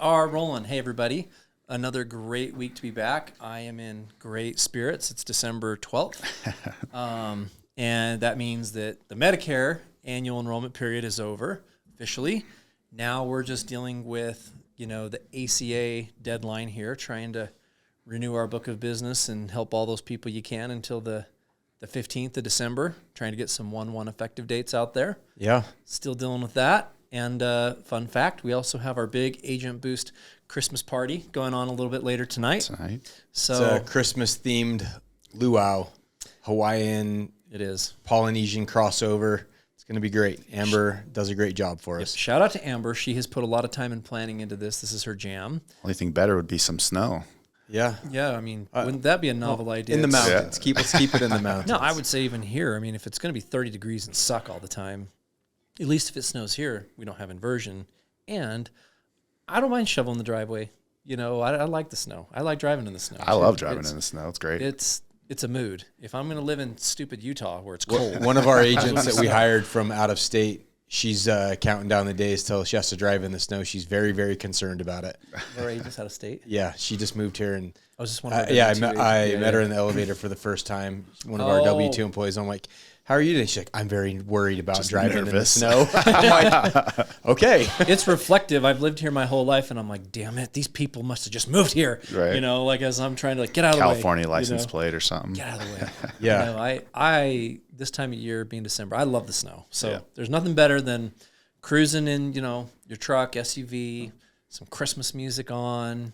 are rolling. Hey, everybody. Another great week to be back. I am in great spirits. It's December 12th. And that means that the Medicare annual enrollment period is over officially. Now we're just dealing with, the ACA deadline here, trying to renew our book of business and help all those people you can until the 15th of December, trying to get some 1/1 effective dates out there. Yeah. Still dealing with that. And fun fact, we also have our big Agent Boost Christmas party going on a little bit later tonight. So it's a Christmas-themed luau, Hawaiian, it is Polynesian crossover. It's going to be great. Amber does a great job for us. Shout out to Amber. She has put a lot of time and planning into this. This is her jam. Only thing better would be some snow. Yeah. Yeah, I mean, wouldn't that be a novel idea? In the mountains. Yeah. Let's keep it in the mountains. No, I would say even here. I mean, if it's going to be 30 degrees and suck all the time, at least if it snows here, we don't have inversion. And I don't mind shoveling the driveway. I like the snow. I like driving in the snow. I love driving in the snow. It's great. It's a mood. If I'm going to live in stupid Utah where it's cold. One of our agents that we hired from out of state, she's counting down the days till she has to drive in the snow. She's very, very concerned about it. Our agents out of state? Yeah, she just moved here. And I was just wondering. I met her in the elevator for the first time. One of our W-2 employees. I'm like, how are you today? She's like, I'm very worried about just driving nervous. In the snow. I'm like, okay. It's reflective. I've lived here my whole life, and I'm like, damn it, these people must have just moved here. Right. As I'm trying to get out of the way. California license plate or something. Get out of the way. Yeah. I this time of year, being December, I love the snow. So there's nothing better than cruising in, your truck, SUV, some Christmas music on,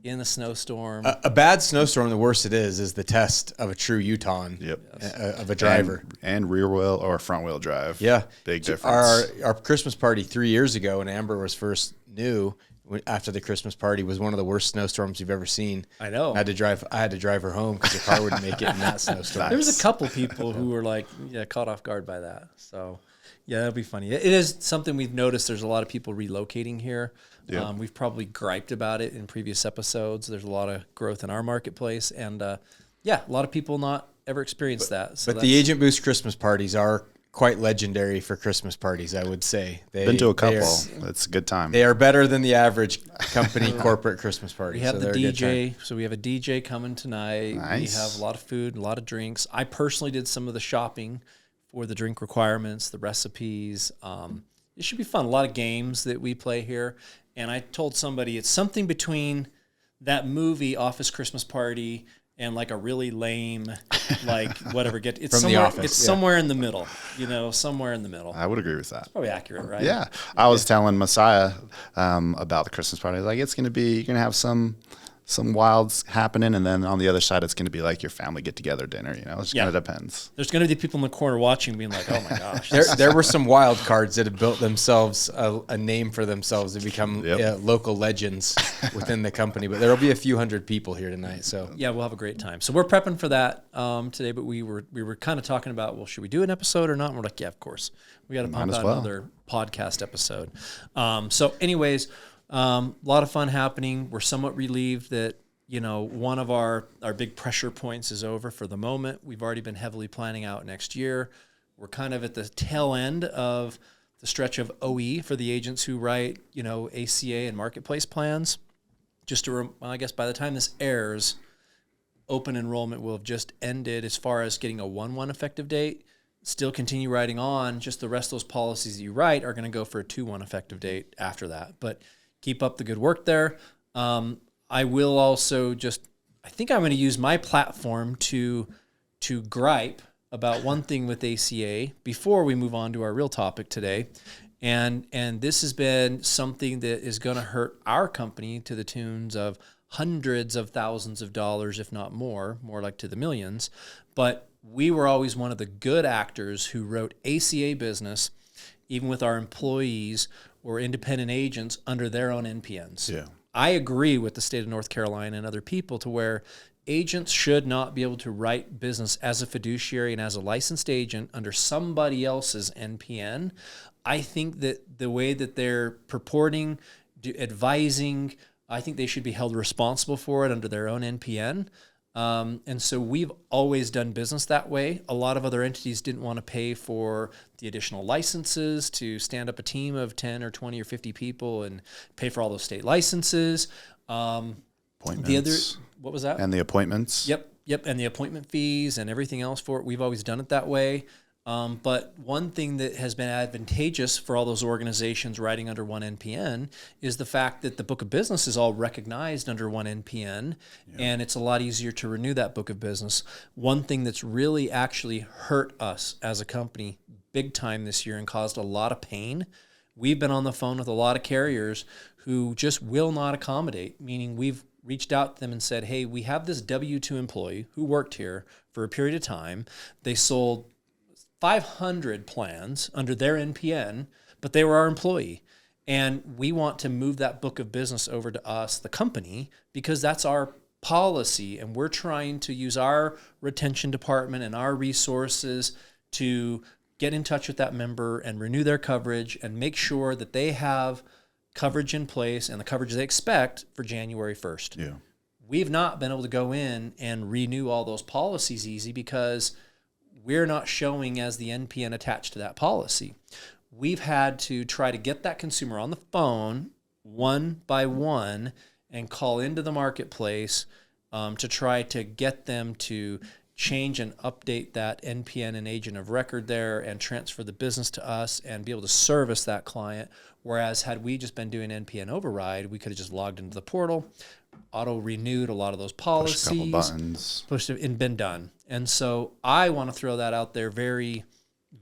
in the snowstorm. A bad snowstorm, the worse it is the test of a true Utahn, of a driver. And rear wheel or front wheel drive. Yeah. Big difference. Our Christmas party 3 years ago when Amber was first new, after the Christmas party, was one of the worst snowstorms you've ever seen. I know. I had to drive her home because the car wouldn't make it in that snowstorm. There was a couple people who were like, caught off guard by that. So, that'll be funny. It is something we've noticed. There's a lot of people relocating here. Yeah. We've probably griped about it in previous episodes. There's a lot of growth in our marketplace. And, a lot of people not ever experienced that. So but the Agent Boost Christmas parties are quite legendary for Christmas parties, I would say. Been to a couple. It's a good time. They are better than the average company corporate Christmas party. We have the DJ. So we have a DJ coming tonight. Nice. We have a lot of food, a lot of drinks. I personally did some of the shopping for the drink requirements, the recipes. It should be fun. A lot of games that we play here. And I told somebody it's something between that movie Office Christmas Party and like a really lame, whatever. It's from somewhere, The Office. It's somewhere in the middle. Somewhere in the middle. I would agree with that. It's probably accurate, right? Yeah. I was telling Messiah about the Christmas party. Like, it's going to be, you're going to have some wilds happening, and then on the other side, it's going to be like your family get-together dinner. It just kind of depends. There's going to be people in the corner watching, being like, "Oh my gosh!" There were some wild cards that have built themselves a name for themselves to become local legends within the company. But there will be a few hundred people here tonight. So we'll have a great time. So we're prepping for that today. But we were kind of talking about, well, should we do an episode or not? And we're like, yeah, of course, we got to pump out another podcast episode. So, anyways. A lot of fun happening. We're somewhat relieved that, one of our big pressure points is over for the moment. We've already been heavily planning out next year. We're kind of at the tail end of the stretch of OE for the agents who write, ACA and marketplace plans. I guess by the time this airs, open enrollment will have just ended as far as getting a 1/1 effective date. Still continue writing on. Just the rest of those policies that you write are going to go for a 2/1 effective date after that. But keep up the good work there. I will also I think I'm going to use my platform to gripe about one thing with ACA before we move on to our real topic today. And this has been something that is going to hurt our company to the tunes of hundreds of thousands of dollars, if not more like to the millions. But we were always one of the good actors who wrote ACA business, even with our employees or independent agents under their own NPNs. Yeah. I agree with the state of North Carolina and other people to where agents should not be able to write business as a fiduciary and as a licensed agent under somebody else's NPN. I think that the way that they're purporting, advising, I think they should be held responsible for it under their own NPN. And so we've always done business that way. A lot of other entities didn't want to pay for the additional licenses to stand up a team of 10 or 20 or 50 people and pay for all those state licenses. Appointments. What was that? And the appointments. Yep. And the appointment fees and everything else for it. We've always done it that way. But one thing that has been advantageous for all those organizations writing under one NPN is the fact that the book of business is all recognized under one NPN, and it's a lot easier to renew that book of business. One thing that's really actually hurt us as a company big time this year and caused a lot of pain, we've been on the phone with a lot of carriers who just will not accommodate, meaning we've reached out to them and said, hey, we have this W-2 employee who worked here for a period of time. They sold 500 plans under their NPN, but they were our employee. And we want to move that book of business over to us, the company, because that's our policy. And we're trying to use our retention department and our resources to get in touch with that member and renew their coverage and make sure that they have coverage in place and the coverage they expect for January 1st. Yeah. We've not been able to go in and renew all those policies easy because we're not showing as the NPN attached to that policy. We've had to try to get that consumer on the phone one by one and call into the marketplace to try to get them to change and update that NPN and agent of record there and transfer the business to us and be able to service that client. Whereas had we just been doing NPN override, we could have just logged into the portal, auto-renewed a lot of those policies, Push a couple buttons, pushed it and been done. And so I want to throw that out there very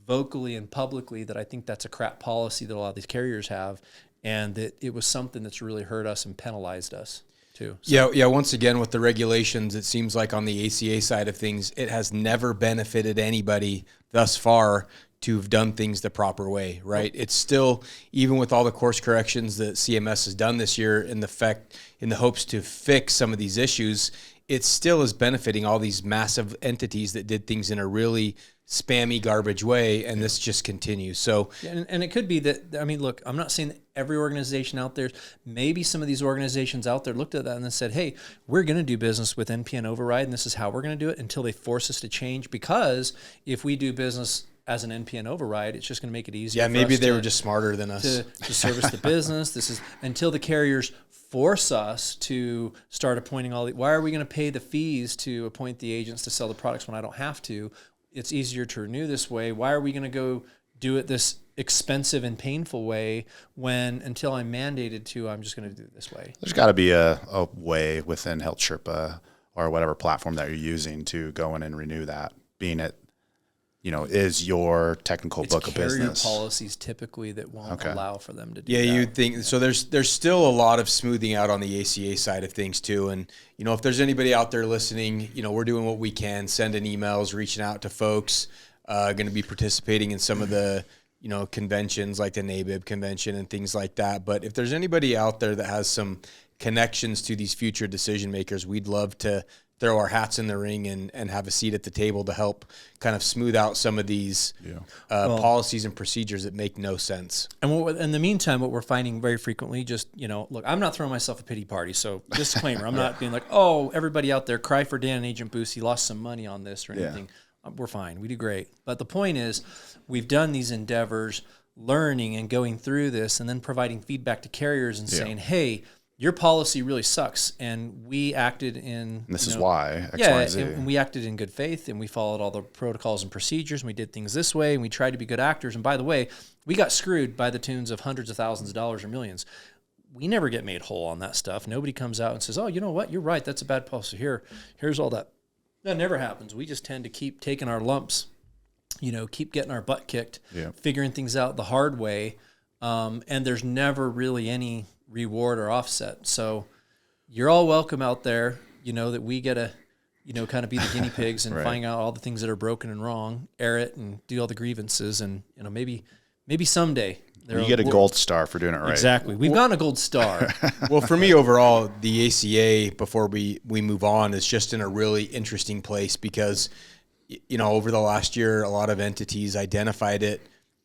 vocally and publicly that I think that's a crap policy that a lot of these carriers have, and that it was something that's really hurt us and penalized us too. So. Yeah. Once again, with the regulations, it seems like on the ACA side of things, it has never benefited anybody thus far to have done things the proper way, right? It's still, even with all the course corrections that CMS has done this year in the hopes to fix some of these issues, it still is benefiting all these massive entities that did things in a really spammy, garbage way, and this just continues. So, and it could be that, I mean, look, I'm not saying that every organization out there, maybe some of these organizations out there looked at that and then said, hey, we're going to do business with NPN override, and this is how we're going to do it until they force us to change, because if we do business as an NPN override, it's just going to make it easier. Yeah, maybe they were just smarter than us to service the business. This is until the carriers force us to start appointing all the. Why are we going to pay the fees to appoint the agents to sell the products when I don't have to? It's easier to renew this way. Why are we going to go do it this expensive and painful way when until I'm mandated to, I'm just going to do it this way? There's got to be a way within Health Sherpa or whatever platform that you're using to go in and renew that, being it, is your technical book of business. Carrier policies typically that won't allow for them to do that. Yeah, you'd think. So there's still a lot of smoothing out on the ACA side of things too. And, if there's anybody out there listening, we're doing what we can, sending emails, reaching out to folks, going to be participating in some of the, conventions like the NABIB convention and things like that. But if there's anybody out there that has some connections to these future decision makers, we'd love to throw our hats in the ring and have a seat at the table to help kind of smooth out some of these policies and procedures that make no sense. And in the meantime, what we're finding very frequently, just, look, I'm not throwing myself a pity party. So disclaimer, I'm not being like, oh, everybody out there, cry for Dan and Agent Boost. He lost some money on this or anything. We're fine. We do great. But the point is, we've done these endeavors, learning and going through this and then providing feedback to carriers and saying, hey, your policy really sucks, and we acted in... This is why, X, Y, Z. And we acted in good faith, and we followed all the protocols and procedures, and we did things this way, and we tried to be good actors. And by the way, we got screwed by the tunes of hundreds of thousands of dollars or millions. We never get made whole on that stuff. Nobody comes out and says, oh, you know what? You're right. That's a bad policy. Here's all that. That never happens. We just tend to keep taking our lumps, keep getting our butt kicked, figuring things out the hard way, and there's never really any reward or offset. So you're all welcome out there, that we get to, kind of be the guinea pigs and find out all the things that are broken and wrong, air it and do all the grievances. And, maybe someday you get a gold star for doing it right. Exactly. We've gotten a gold star. Well, for me overall, the ACA, before we move on, is just in a really interesting place because, over the last year, a lot of entities identified it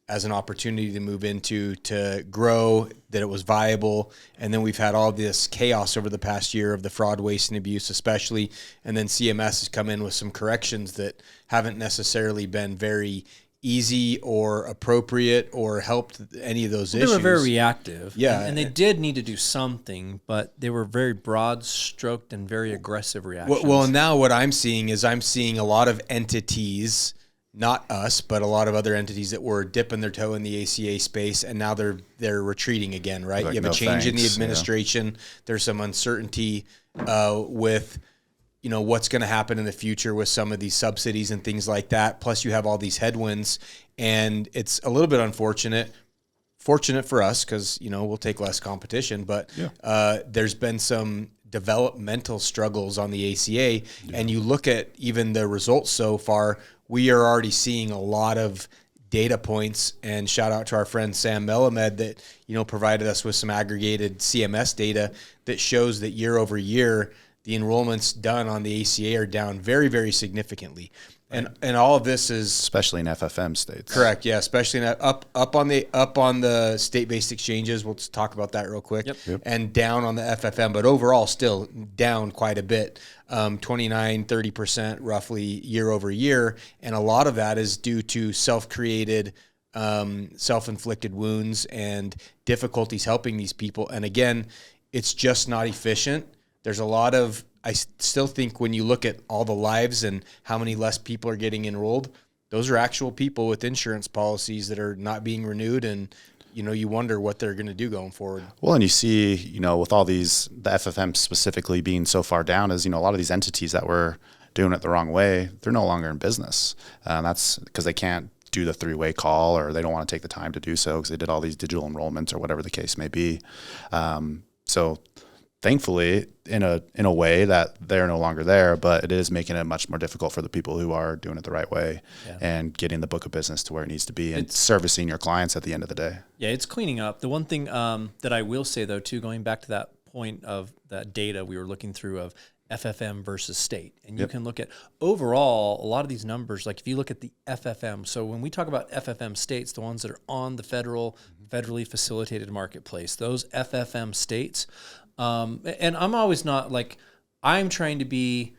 as an opportunity to move into, to grow, that it was viable. And then we've had all this chaos over the past year of the fraud, waste, and abuse especially. And then CMS has come in with some corrections that haven't necessarily been very easy or appropriate or helped any of those issues. They were very reactive. Yeah. And they did need to do something, but they were very broad stroked and very aggressive reactions. Well, now what I'm seeing is I'm seeing a lot of entities, not us, but a lot of other entities that were dipping their toe in the ACA space, and now they're retreating again, right? Like, you have no a change in the thanks, administration. Yeah. There's some uncertainty with, you know, what's going to happen in the future with some of these subsidies and things like that. Plus you have all these headwinds, and it's a little bit unfortunate. Fortunate for us because, you know, we'll take less competition, but there's been some developmental struggles on the ACA, and you look at even the results so far, we are already seeing a lot of data points, and shout out to our friend Sam Melamed that, you know, provided us with some aggregated CMS data that shows that year over year, the enrollments done on the ACA are down very, very significantly. Right. And all of this is especially in FFM states. Correct. Yeah. Especially in up on the state-based exchanges. We'll just talk about that real quick. Yep. And down on the FFM, but overall still down quite a bit, 29-30% roughly year over year. And a lot of that is due to self-created, self-inflicted wounds and difficulties helping these people. And again, it's just not efficient. There's a lot of, I still think when you look at all the lives and how many less people are getting enrolled, those are actual people with insurance policies that are not being renewed. And, you know, you wonder what they're going to do going forward. Well, and you see, you know, with all these, the FFM specifically being so far down, is, you know, a lot of these entities that were doing it the wrong way, they're no longer in business. That's because they can't do the three-way call, or they don't want to take the time to do so because they did all these digital enrollments or whatever the case may be. So thankfully, in a way that they're no longer there, but it is making it much more difficult for the people who are doing it the right way and getting the book of business to where it needs to be and servicing your clients at the end of the day. Yeah, it's cleaning up. The one thing that I will say, though, too, going back to that point of that data we were looking through of FFM versus state, and you can look at overall a lot of these numbers. Like if you look at the FFM, so when we talk about FFM states, the ones that are on the federally facilitated marketplace, those FFM states. And I'm always not like, I'm trying to be,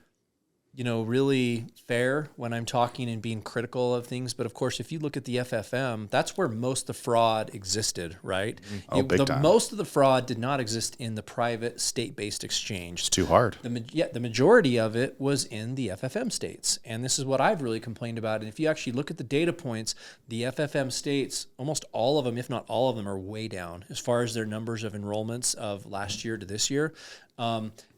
you know, really fair when I'm talking and being critical of things. But of course, if you look at the FFM, that's where most of the fraud existed, right? Oh, big time. Most of the fraud did not exist in the private state-based exchange. It's too hard. The majority of it was in the FFM states. And this is what I've really complained about. And if you actually look at the data points, the FFM states, almost all of them, if not all of them, are way down as far as their numbers of enrollments of last year to this year.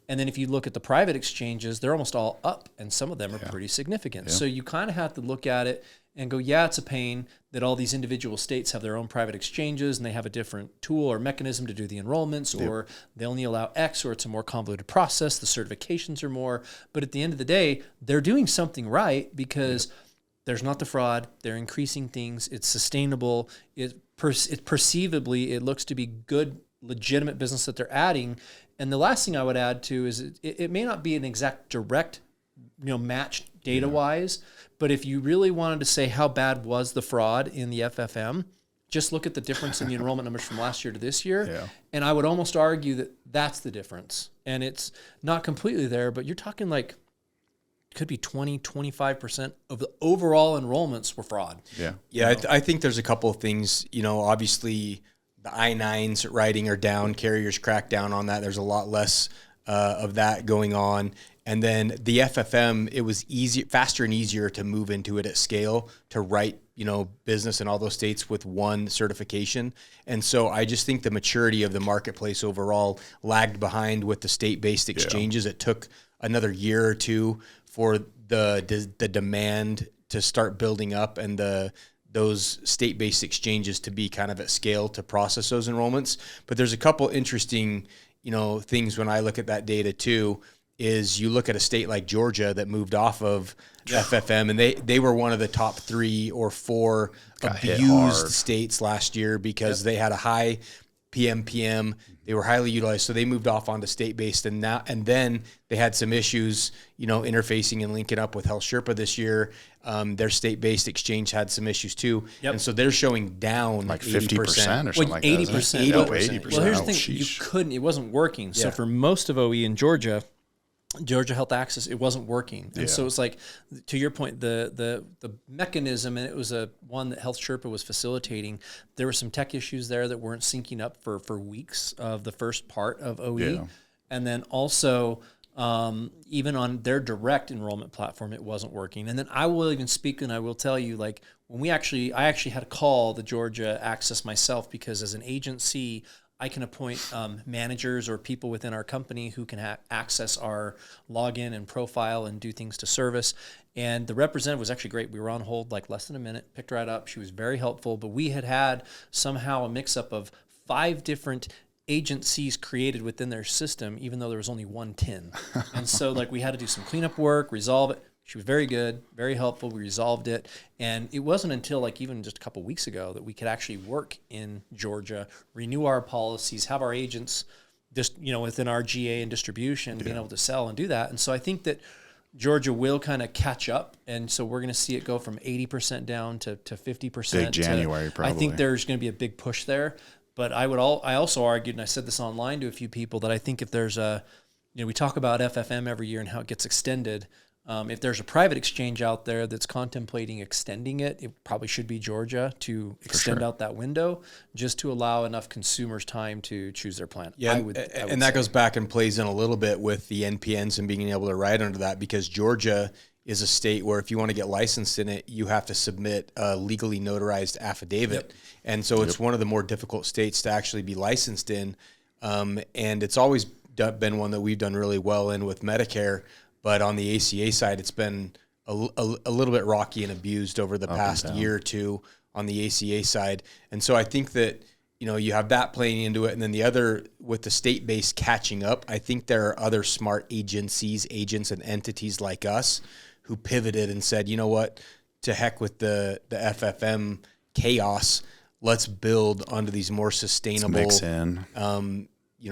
And then if you look at the private exchanges, they're almost all up, and some of them are pretty significant. Yeah. So you kind of have to look at it and go, yeah, it's a pain that all these individual states have their own private exchanges and they have a different tool or mechanism to do the enrollments, or they only allow X, or it's a more convoluted process. The certifications are more. But at the end of the day, they're doing something right because there's not the fraud. They're increasing things. It's sustainable. Perceivably, it looks to be good, legitimate business that they're adding. And the last thing I would add to is it may not be an exact direct, you know, match data wise, but if you really wanted to say how bad was the fraud in the FFM, just look at the difference in the enrollment numbers from last year to this year. Yeah. And I would almost argue that that's the difference. And it's not completely there, but you're talking like, it could be 20-25% of the overall enrollments were fraud. Yeah. Yeah. I think there's a couple of things, you know, obviously the I-9s writing are down, carriers crack down on that. There's a lot less of that going on. And then the FFM, it was faster and easier to move into it at scale, to write, you know, business in all those states with one certification. And so I just think the maturity of the marketplace overall lagged behind with the state-based exchanges. It took another year or two for the demand to start building up and those state-based exchanges to be kind of at scale to process those enrollments. But there's a couple interesting, you know, things when I look at that data too, is you look at a state like Georgia that moved off of FFM, and they were one of the top 3 or 4 abused states last year because they had a high PM. They were highly utilized, so they moved off onto state-based, and then they had some issues, interfacing and linking up with Health Sherpa this year. Their state-based exchange had some issues too, and so they're showing down like 50% or something like 80%. that. 80%. Well, here's the thing: you couldn't. It wasn't working. So for most of OE in Georgia Health Access, it wasn't working. And so it's like, to your point, the mechanism, and it was one that Health Sherpa was facilitating. There were some tech issues there that weren't syncing up for weeks of the first part of OE. Yeah. And then also, even on their direct enrollment platform, it wasn't working. And then I will even speak, and I will tell you, like, when I actually had to call the Georgia Access myself, because as an agency, I can appoint managers or people within our company who can access our login and profile and do things to service. And the representative was actually great. We were on hold like less than a minute, picked right up. She was very helpful. But we had somehow a mix-up of 5 different agencies created within their system, even though there was only 110. And so like we had to do some cleanup work, resolve it. She was very good, very helpful. We resolved it. And it wasn't until like even just a couple of weeks ago that we could actually work in Georgia, renew our policies, have our agents just, within our GA and distribution, being able to sell and do that. And so I think that Georgia will kind of catch up. And so we're going to see it go from 80% down to 50%. Big January, probably. I think there's going to be a big push there. But I also argued, and I said this online to a few people, that I think if there's we talk about FFM every year and how it gets extended. If there's a private exchange out there that's contemplating extending it, it probably should be Georgia to extend out that window, just to allow enough consumers time to choose their plan. Yeah, and that goes back and plays in a little bit with the NPNs and being able to ride under that, because Georgia is a state where if you want to get licensed in it, you have to submit a legally notarized affidavit. Yep. And so it's one of the more difficult states to actually be licensed in. And it's always been one that we've done really well in with Medicare. But on the ACA side, it's been a little bit rocky and abused over the past year or two on the ACA side. And so I think that, you have that playing into it. And then the other, with the state-based catching up, I think there are other smart agencies, agents, and entities like us who pivoted and said, you know what, to heck with the FFM chaos, let's build onto these more sustainable mix in.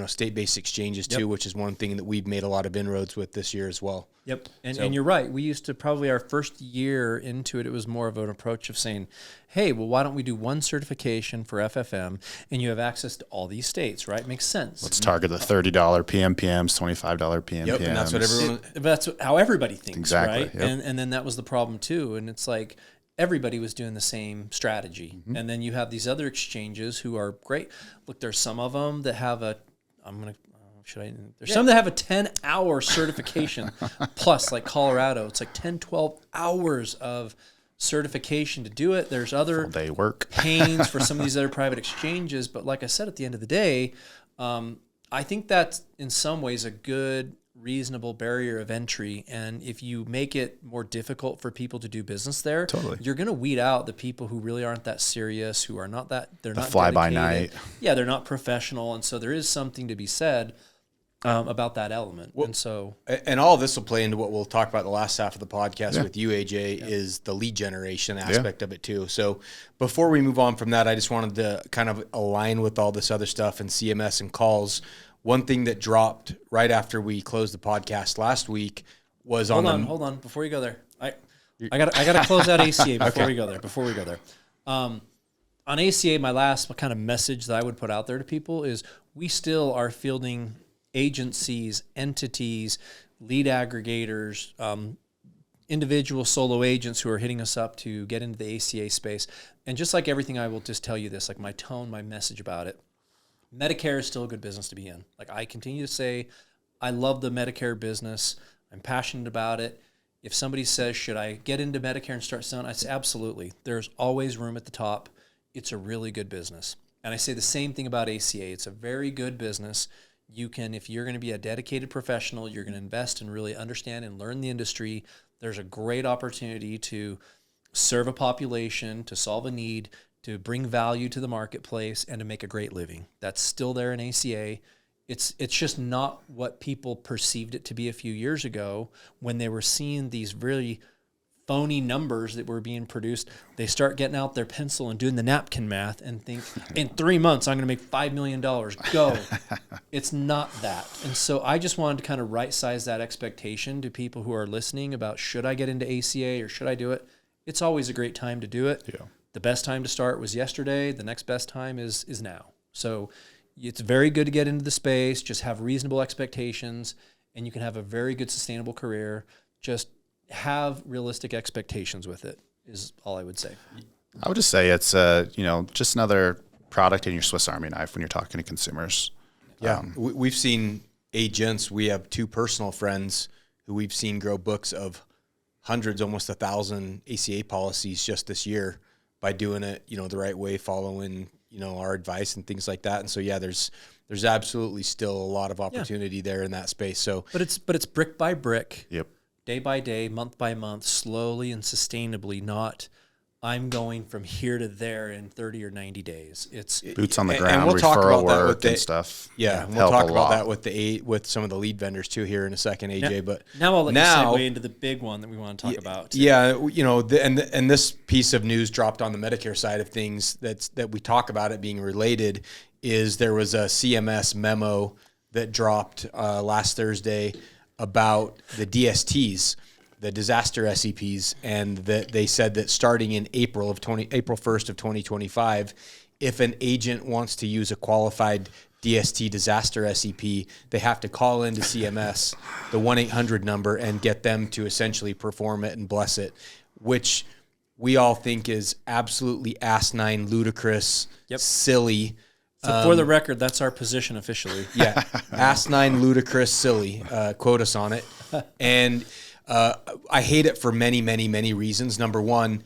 State-based exchanges too, which is one thing that we've made a lot of inroads with this year as well. Yep. And you're right. We used to, probably our first year into it, it was more of an approach of saying, hey, well, why don't we do one certification for FFM and you have access to all these states, right? Makes sense. Let's target the $30 PMPMs, $25 PMPMs. Yep, and that's what everyone... That's how everybody thinks, exactly, right? Yep. And then that was the problem too. And it's like, everybody was doing the same strategy. Mm-hmm. And then you have these other exchanges who are great. Look, there's some of them that have some that have a 10-hour certification plus, like Colorado. It's like 10, 12 hours of certification to do it. There's other day work pains for some of these other private exchanges. But like I said, at the end of the day, I think that's in some ways a good, reasonable barrier of entry. And if you make it more difficult for people to do business there, you're going to weed out the people who really aren't that serious, who are not that, they're not fly by night. Yeah, they're not professional. And so there is something to be said about that element. Well, and all of this will play into what we'll talk about the last half of the podcast with you, AJ, is the lead generation aspect of it too. So before we move on from that, I just wanted to kind of align with all this other stuff and CMS and calls. One thing that dropped right after we closed the podcast last week was hold on. Before you go there, I gotta close out ACA before we go there. On ACA, my last kind of message that I would put out there to people is we still are fielding agencies, entities, lead aggregators, individual solo agents who are hitting us up to get into the ACA space. And just like everything, I will just tell you this, like my tone, my message about it. Medicare is still a good business to be in. Like I continue to say, I love the Medicare business. I'm passionate about it. If somebody says, should I get into Medicare and start selling? I say, absolutely. There's always room at the top. It's a really good business. And I say the same thing about ACA. It's a very good business. You can, if you're going to be a dedicated professional, you're going to invest and really understand and learn the industry. There's a great opportunity to serve a population, to solve a need, to bring value to the marketplace, and to make a great living. That's still there in ACA. It's just not what people perceived it to be a few years ago when they were seeing these really phony numbers that were being produced, they start getting out their pencil and doing the napkin math and think, in 3 months, I'm going to make $5 million. Go. It's not that. And so I just wanted to kind of right-size that expectation to people who are listening about, should I get into ACA or should I do it? It's always a great time to do it. Yeah. The best time to start was yesterday. The next best time is now. So it's very good to get into the space, just have reasonable expectations, and you can have a very good sustainable career. Just have realistic expectations with it is all I would say. I would just say it's just another product in your Swiss Army knife when you're talking to consumers. Yeah, we've seen agents. We have 2 personal friends who we've seen grow books of hundreds, almost 1,000 ACA policies just this year by doing it, the right way, following, our advice and things like that. And so, yeah, there's absolutely still a lot of opportunity there in that space. So, but it's brick by brick. Yep. Day by day, month by month, slowly and sustainably, not I'm going from here to there in 30 or 90 days. It's boots on the ground, and we'll talk about that work and stuff. Yeah, and we'll talk about that with some of the lead vendors too here in a second, AJ. But now I'll let you segue into the big one that we want to talk about. Too. Yeah, and this piece of news dropped on the Medicare side of things that we talk about it being related is there was a CMS memo that dropped last Thursday about the DSTs, the disaster SEPs, and that they said that starting in April 1st of 2025, if an agent wants to use a qualified DST disaster SEP, they have to call into CMS, the 1-800 number, and get them to essentially perform it and bless it, which we all think is absolutely asinine, ludicrous, silly. So for the record, that's our position officially. Yeah, asinine, ludicrous, silly. Quote us on it. And I hate it for many, many, many reasons. Number one,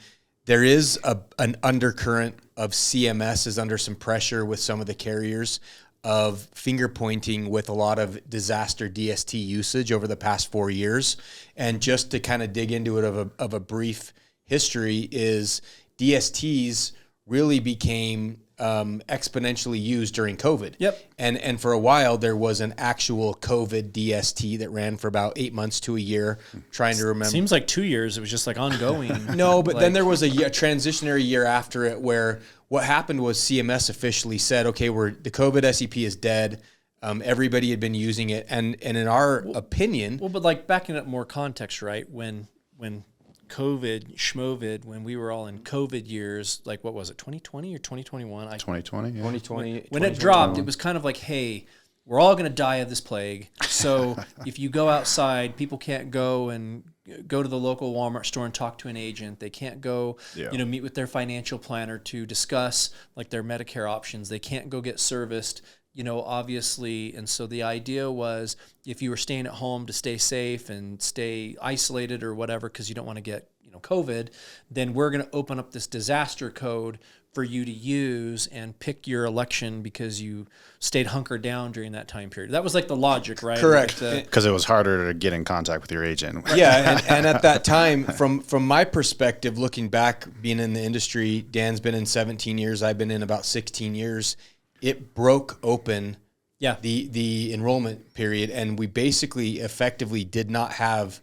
there is an undercurrent of CMS is under some pressure with some of the carriers of finger pointing with a lot of disaster DST usage over the past 4 years. And just to kind of dig into it of a brief history is DSTs really became exponentially used during COVID. Yep. And for a while there was an actual COVID DST that ran for about 8 months to a year. Trying to remember. Seems like 2 years. It was just like ongoing. No, but then there was a transitionary year after it where what happened was CMS officially said, okay, the COVID SEP is dead. Everybody had been using it, and in our opinion, but like backing up more context, right? When COVID, schmovid, when we were all in COVID years, like what was it, 2020 or 2021? 2020, yeah. 2020. When it dropped, it was kind of like, hey, we're all going to die of this plague. So if you go outside, people can't go to the local Walmart store and talk to an agent. They can't go, meet with their financial planner to discuss like their Medicare options. They can't go get serviced, obviously. And so the idea was if you were staying at home to stay safe and stay isolated or whatever, because you don't want to get, COVID, then we're going to open up this disaster code for you to use and pick your election because you stayed hunkered down during that time period. That was like the logic, right? Correct. Because it was harder to get in contact with your agent. Yeah, and at that time, from my perspective, looking back, being in the industry, Dan's been in 17 years, I've been in about 16 years, it broke open the enrollment period, and we basically effectively did not have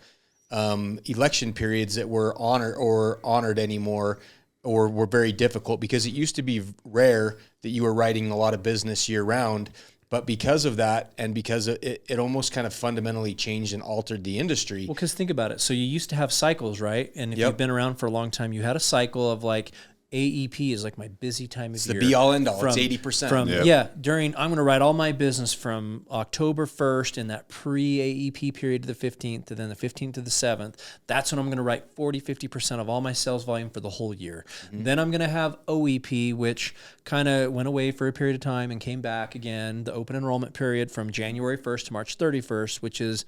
election periods that were honored anymore, or were very difficult, because it used to be rare that you were writing a lot of business year round. But because of that, and because it almost kind of fundamentally changed and altered the industry. Well, because think about it. So you used to have cycles, right? And if you've been around for a long time, you had a cycle of like, AEP is like my busy time of year. It's the be all end all. It's 80%. I'm going to write all my business from October 1st in that pre-AEP period to the 15th, and then the 15th to the 7th. That's when I'm going to write 40-50% of all my sales volume for the whole year. Mm-hmm. Then I'm going to have OEP, which kind of went away for a period of time and came back again. The open enrollment period from January 1st to March 31st, which is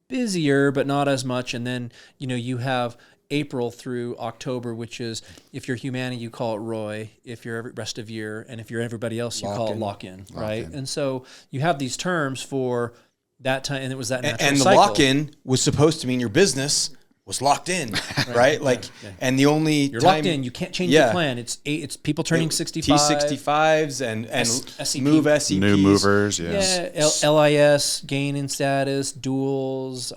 busier but not as much. And then you have April through October, which is, if you're Humana, you call it Roy. If you're rest of year, and if you're everybody else, you call it lock-in, right? And so you have these terms for that time, and it was that natural and the cycle. lock-in was supposed to mean your business was locked in, right? Like, and the only you're locked in. You can't change the plan. It's people turning 65. T65s and SEP. move SEPs. New movers, yes. LIS, gain in status, duals.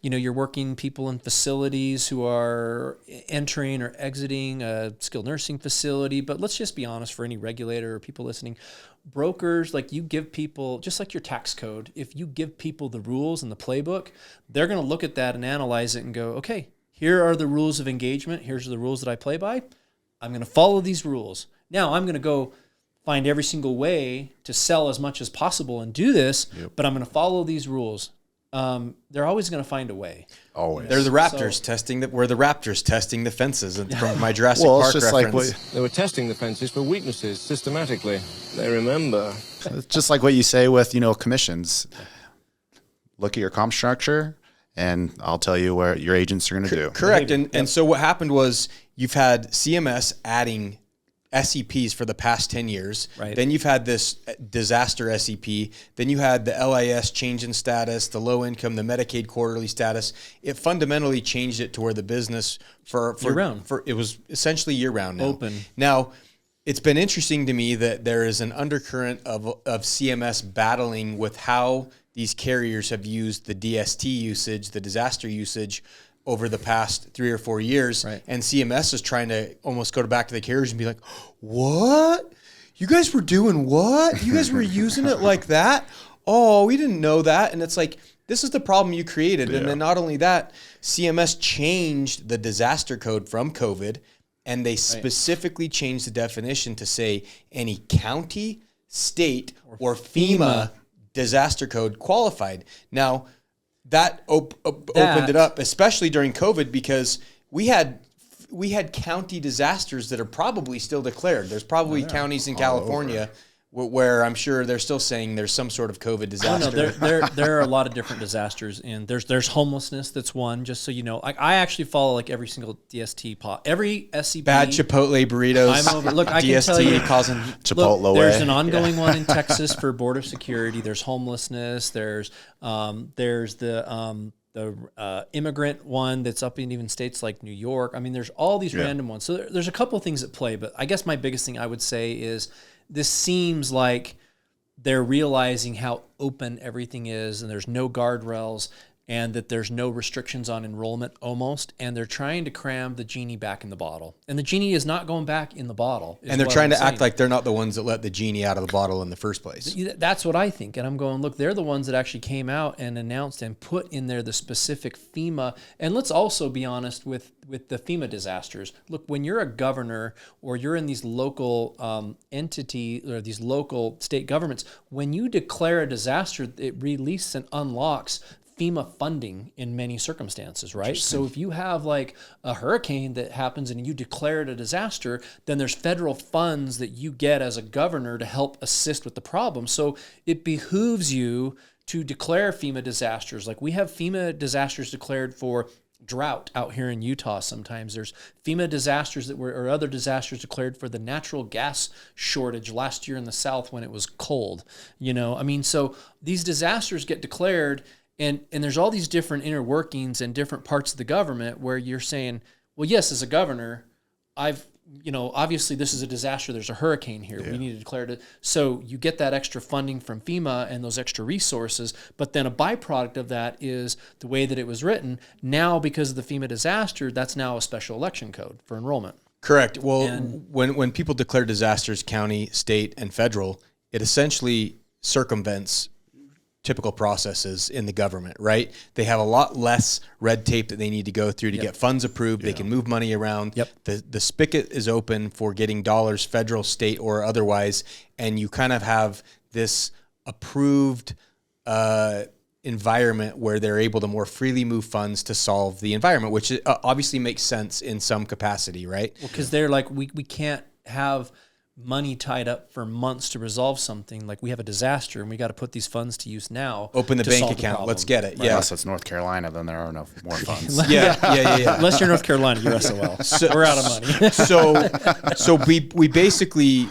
You're working people in facilities who are entering or exiting a skilled nursing facility. But let's just be honest, for any regulator or people listening, brokers, like you give people, just like your tax code, if you give people the rules and the playbook, they're going to look at that and analyze it and go, okay, here are the rules of engagement. Here's the rules that I play by. I'm going to follow these rules. Now I'm going to go find every single way to sell as much as possible and do this, but I'm going to follow these rules. They're always going to find a way. Always. They're the Raptors we're the Raptors testing the fences from my Jurassic Park just reference. They were testing the fences for weaknesses systematically. They remember. It's just like what you say with, commissions. Look at your comp structure, and I'll tell you what your agents are going to do. Correct. And so what happened was you've had CMS adding SEPs for the past 10 years. Right. Then you've had this disaster SEP. Then you had the LIS change in status, the low income, the Medicaid quarterly status. It fundamentally changed it to where the business for year-round. It was essentially year-round now. Open. Now, it's been interesting to me that there is an undercurrent of CMS battling with how these carriers have used the DST usage, the disaster usage, over the past 3 or 4 years. Right. And CMS is trying to almost go back to the carriers and be like, what? You guys were doing what? You guys were using it like that? Oh, we didn't know that. And it's like, this is the problem you created. And then not only that, CMS changed the disaster code from COVID, and they specifically changed the definition to say any county, state, or FEMA disaster code qualified. Now, that opened it up, especially during COVID, because we had county disasters that are probably still declared. There's probably counties in California where I'm sure they're still saying there's some sort of COVID disaster. There are a lot of different disasters, and there's homelessness. That's one. Just so you know, I actually follow like every single DST every SCP. Bad Chipotle burritos. I'm over. Look, I DST can tell you, causing Chipotle. There's an ongoing one in Texas for border security. There's homelessness. There's the immigrant one that's up in even states like New York. I mean, there's all these random ones. So there's a couple of things at play, but I guess my biggest thing I would say is this seems like they're realizing how open everything is, and there's no guardrails, and that there's no restrictions on enrollment almost, and they're trying to cram the genie back in the bottle. And the genie is not going back in the bottle. And they're trying to act like they're not the ones that let the genie out of the bottle in the first place. That's what I think. And I'm going, look, they're the ones that actually came out and announced and put in there the specific FEMA. And let's also be honest with the FEMA disasters. Look, when you're a governor or you're in these local entities or these local state governments, when you declare a disaster, it releases and unlocks FEMA funding in many circumstances, right? So if you have like a hurricane that happens and you declare it a disaster, then there's federal funds that you get as a governor to help assist with the problem. So it behooves you to declare FEMA disasters. Like we have FEMA disasters declared for drought out here in Utah. Sometimes there's FEMA disasters or other disasters declared for the natural gas shortage last year in the South when it was cold. So these disasters get declared. And there's all these different inner workings and different parts of the government where you're saying, well, yes, as a governor, obviously this is a disaster. There's a hurricane here. We need to declare it. So you get that extra funding from FEMA and those extra resources. But then a byproduct of that is the way that it was written. Now, because of the FEMA disaster, that's now a special election code for enrollment. Correct. Well, when people declare disasters, county, state, and federal, it essentially circumvents typical processes in the government, right? They have a lot less red tape that they need to go through to get funds approved. They can move money around. The spigot is open for getting dollars, federal, state, or otherwise, and you kind of have this approved environment where they're able to more freely move funds to solve the environment, which obviously makes sense in some capacity, right? Well, because they're like, we can't have money tied up for months to resolve something. Like we have a disaster and we got to put these funds to use now. Open the bank account. Let's get it. Right. Unless it's North Carolina, then there are no more funds. Yeah. Unless you're North Carolina, you're SOL. We're out of money. So we basically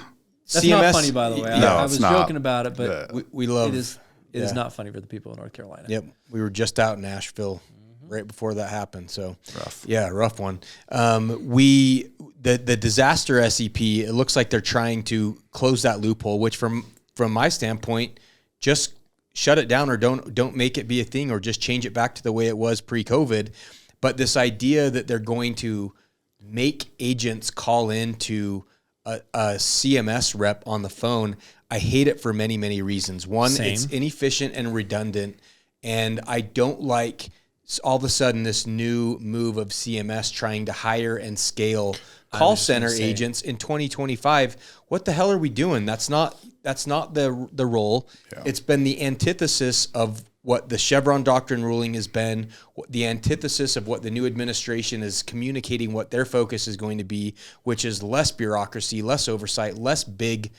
That's CMS, not funny, by the way. No, I was joking about it, but we love it is not funny for the people in North Carolina. Yep. We were just out in Nashville right before that happened. So Rough. yeah, rough one. The disaster SEP, it looks like they're trying to close that loophole, which from my standpoint, just shut it down or don't make it be a thing, or just change it back to the way it was pre-COVID. But this idea that they're going to make agents call in to a CMS rep on the phone, I hate it for many, many reasons. One, it's inefficient and redundant. And I don't like all of a sudden this new move of CMS trying to hire and scale call center agents in 2025. What the hell are we doing? That's not the role. Yeah. It's been the antithesis of what the Chevron doctrine ruling has been, the antithesis of what the new administration is communicating, what their focus is going to be, which is less bureaucracy, less oversight, less big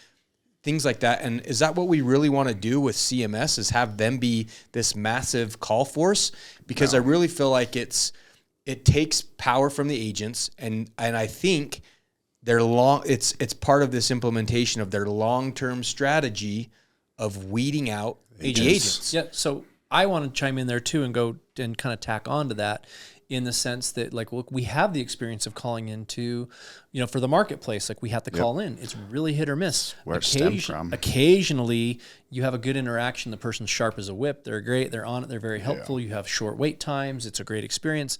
things like that. And is that what we really want to do with CMS, is have them be this massive call force? Because I really feel like it takes power from the agents. And I think it's part of this implementation of their long-term strategy of weeding out the agents. Yeah. So I want to chime in there too and go and kind of tack on to that, in the sense that, like, look, we have the experience of calling into, for the marketplace, like we have to call in. It's really hit or miss. Where it stems from. Occasionally you have a good interaction. The person's sharp as a whip. They're great. They're on it. They're very helpful. You have short wait times. It's a great experience.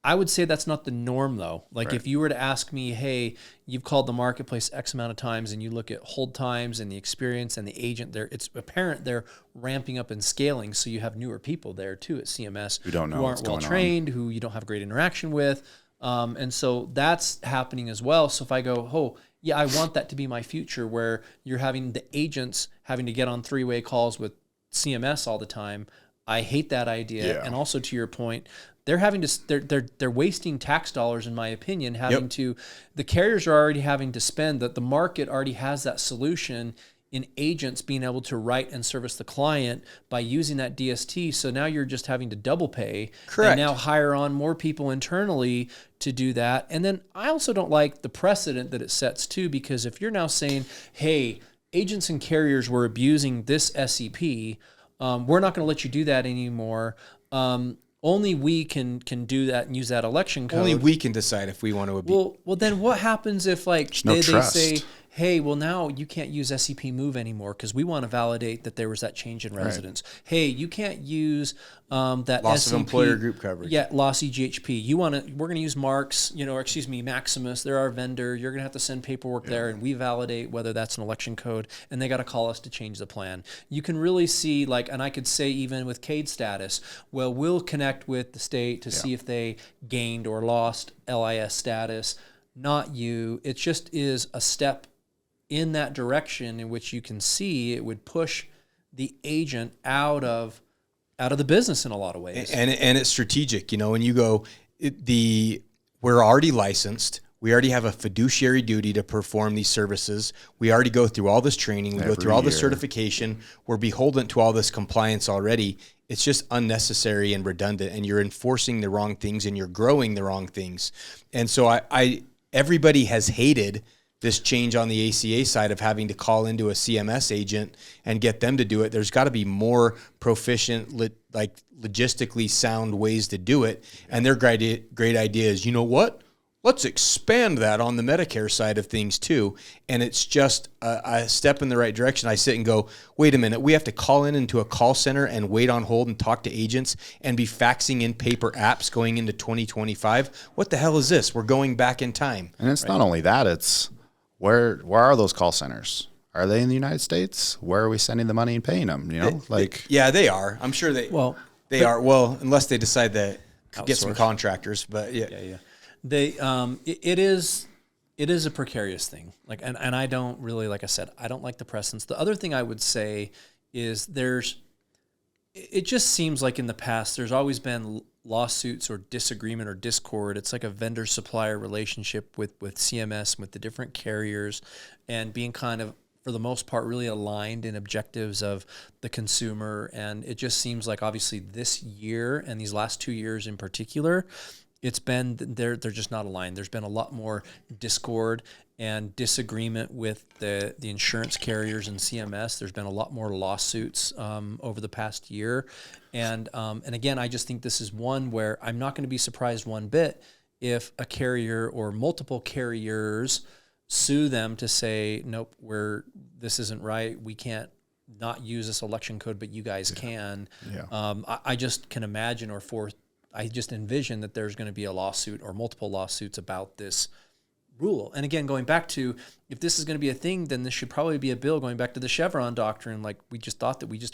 I would say that's not the norm, though. Like, if you were to ask me, hey, you've called the marketplace X amount of times, and you look at hold times and the experience and the agent there, it's apparent they're ramping up and scaling. So you have newer people there too at CMS who don't know, who aren't well trained, who you don't have great interaction with. And so that's happening as well. So if I go, oh, yeah, I want that to be my future, where you're having the agents having to get on three-way calls with CMS all the time, I hate that idea. Yeah. And also, to your point, they're having to they're wasting tax dollars, in my opinion, the carriers are already having to spend, that the market already has that solution in agents being able to write and service the client by using that DST. So now you're just having to double pay. Correct. And now hire on more people internally to do that. And then I also don't like the precedent that it sets too, because if you're now saying, hey, agents and carriers were abusing this SEP, we're not going to let you do that anymore. Only we can do that and use that election code. Only we can decide if we want to abuse. Well, then what happens if, like, they say, hey, well, now you can't use SEP Move anymore because we want to validate that there was that change in residence. Right. Hey, you can't use that loss SEP, of employer group coverage. Yeah, loss EGHP. We're going to use Marks, Maximus. They're our vendor. You're going to have to send paperwork there, and we validate whether that's an election code, and they got to call us to change the plan. You can really see, like, and I could say even with CADE status, well, we'll connect with the state to see if they gained or lost LIS status. Not you. It just is a step in that direction in which you can see it would push the agent out of the business in a lot of ways. And it's strategic, when you go, we're already licensed. We already have a fiduciary duty to perform these services. We already go through all this training. We go through all this certification. We're beholden to all this compliance already. It's just unnecessary and redundant, and you're enforcing the wrong things and you're growing the wrong things. And so everybody has hated this change on the ACA side of having to call into a CMS agent and get them to do it. There's got to be more proficient, logistically sound ways to do it. And their great idea is, you know what? Let's expand that on the Medicare side of things too. And it's just a step in the right direction. I sit and go, wait a minute, we have to call into a call center and wait on hold and talk to agents and be faxing in paper apps going into 2025. What the hell is this? We're going back in time. And it's not only that, it's where are those call centers? Are they in the United States? Where are we sending the money and paying them? Yeah, they are. I'm sure they are. Well, unless they decide to get some contractors, but yeah. It is a precarious thing. And I don't really, like I said, I don't like the precedence. The other thing I would say is it just seems like in the past there's always been lawsuits or disagreement or discord. It's like a vendor-supplier relationship with CMS, with the different carriers, and being kind of, for the most part, really aligned in objectives of the consumer. And it just seems like, obviously, this year and these last 2 years in particular, it's been they're just not aligned. There's been a lot more discord and disagreement with the insurance carriers and CMS. There's been a lot more lawsuits over the past year, and again, I just think this is one where I'm not going to be surprised one bit if a carrier or multiple carriers sue them to say, nope, this isn't right. We can't not use this election code, but you guys can. Yeah. I just can imagine I just envision that there's going to be a lawsuit or multiple lawsuits about this rule. And again, going back to, if this is going to be a thing, then this should probably be a bill going back to the Chevron doctrine. Like we just thought that we just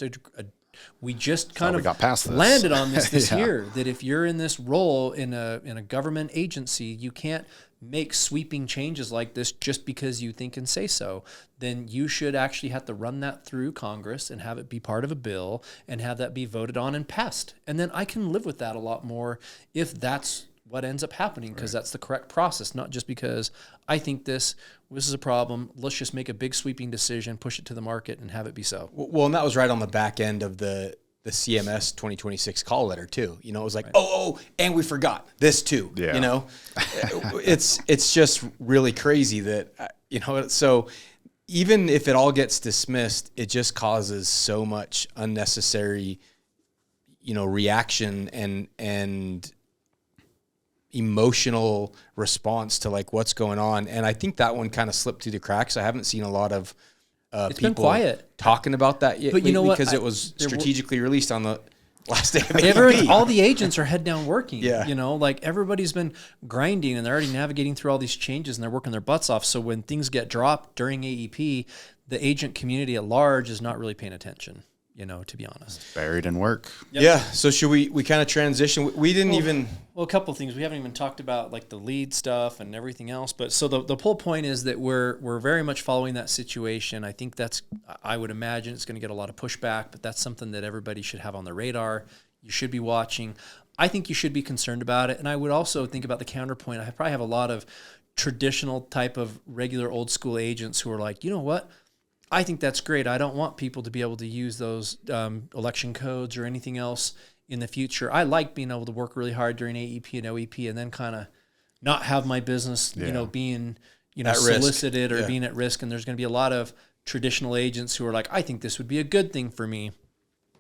got past this. Landed on this yeah. year, that if you're in this role in a government agency, you can't make sweeping changes like this just because you think and say so. Then you should actually have to run that through Congress and have it be part of a bill and have that be voted on and passed. And then I can live with that a lot more if that's what ends up happening, because that's the correct process, not just because I think this is a problem. Let's just make a big sweeping decision, push it to the market, and have it be so. Well, and that was right on the back end of the CMS 2026 call letter too. It was like, and we forgot this too. Yeah. It's just really crazy that, so even if it all gets dismissed, it just causes so much unnecessary, reaction and emotional response to like what's going on. And I think that one kind of slipped through the cracks. I haven't seen a lot of it's people been quiet talking about that yet, but you know what? Because it was strategically released on the last day of AEP. All the agents are head down working. Yeah. Like everybody's been grinding and they're already navigating through all these changes and they're working their butts off. So when things get dropped during AEP, the agent community at large is not really paying attention, to be honest. Buried in work. Yep. Yeah. So should we kind of transition? We didn't even... Well, a couple of things. We haven't even talked about like the lead stuff and everything else. But so the whole point is that we're very much following that situation. I think I would imagine it's going to get a lot of pushback, but that's something that everybody should have on their radar. You should be watching. I think you should be concerned about it. And I would also think about the counterpoint. I probably have a lot of traditional type of regular old school agents who are like, you know what? I think that's great. I don't want people to be able to use those election codes or anything else in the future. I like being able to work really hard during AEP and OEP and then kind of not have my business, being, at solicited risk. Or being at risk. And there's going to be a lot of traditional agents who are like, I think this would be a good thing for me.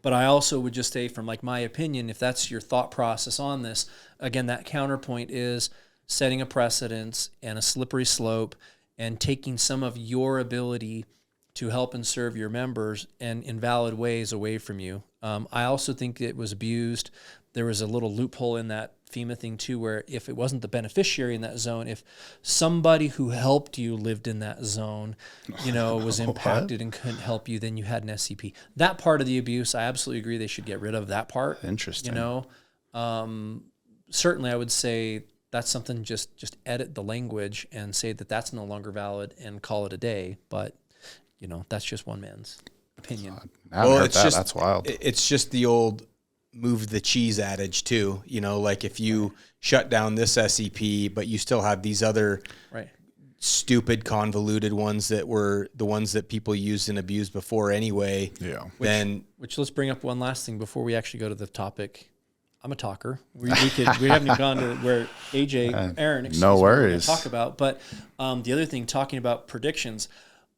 But I also would just say, from like my opinion, if that's your thought process on this, again, that counterpoint is setting a precedence and a slippery slope and taking some of your ability to help and serve your members in invalid ways away from you. I also think it was abused. There was a little loophole in that FEMA thing too, where if it wasn't the beneficiary in that zone, if somebody who helped you lived in that zone, was impacted and couldn't help you, then you had an SEP. That part of the abuse, I absolutely agree they should get rid of that part. Interesting. Certainly I would say that's something, just edit the language and say that that's no longer valid and call it a day. But that's just one man's opinion. That's wild. It's just the old move the cheese adage too. Like if you shut down this SEP, but you still have these other stupid, convoluted ones that were the ones that people used and abused before anyway. Yeah. Which let's bring up one last thing before we actually go to the topic. I'm a talker. We haven't even gone to where Aaron, no worries, talk about. But the other thing, talking about predictions,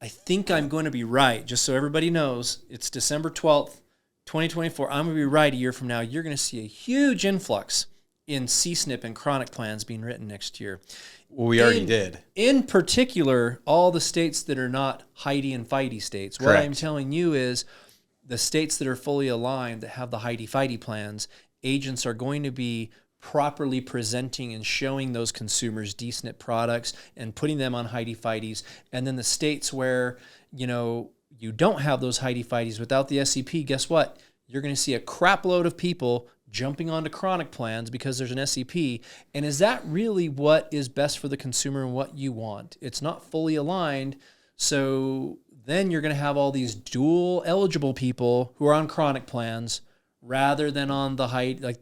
I think I'm going to be right. Just so everybody knows, it's December 12th, 2024. I'm going to be right a year from now. You're going to see a huge influx in CSNP and chronic plans being written next year. Well, we already did. In particular, all the states that are not Heidi and Fighty states. Correct. What I'm telling you is the states that are fully aligned, that have the Heidi Fighty plans, agents are going to be properly presenting and showing those consumers D-SNP products and putting them on Heidi Fighties. And then the states where, you don't have those Heidi Fighties without the SEP, guess what? You're going to see a crap load of people jumping onto chronic plans because there's an SEP. And is that really what is best for the consumer and what you want? It's not fully aligned. So then you're going to have all these dual eligible people who are on chronic plans rather than on the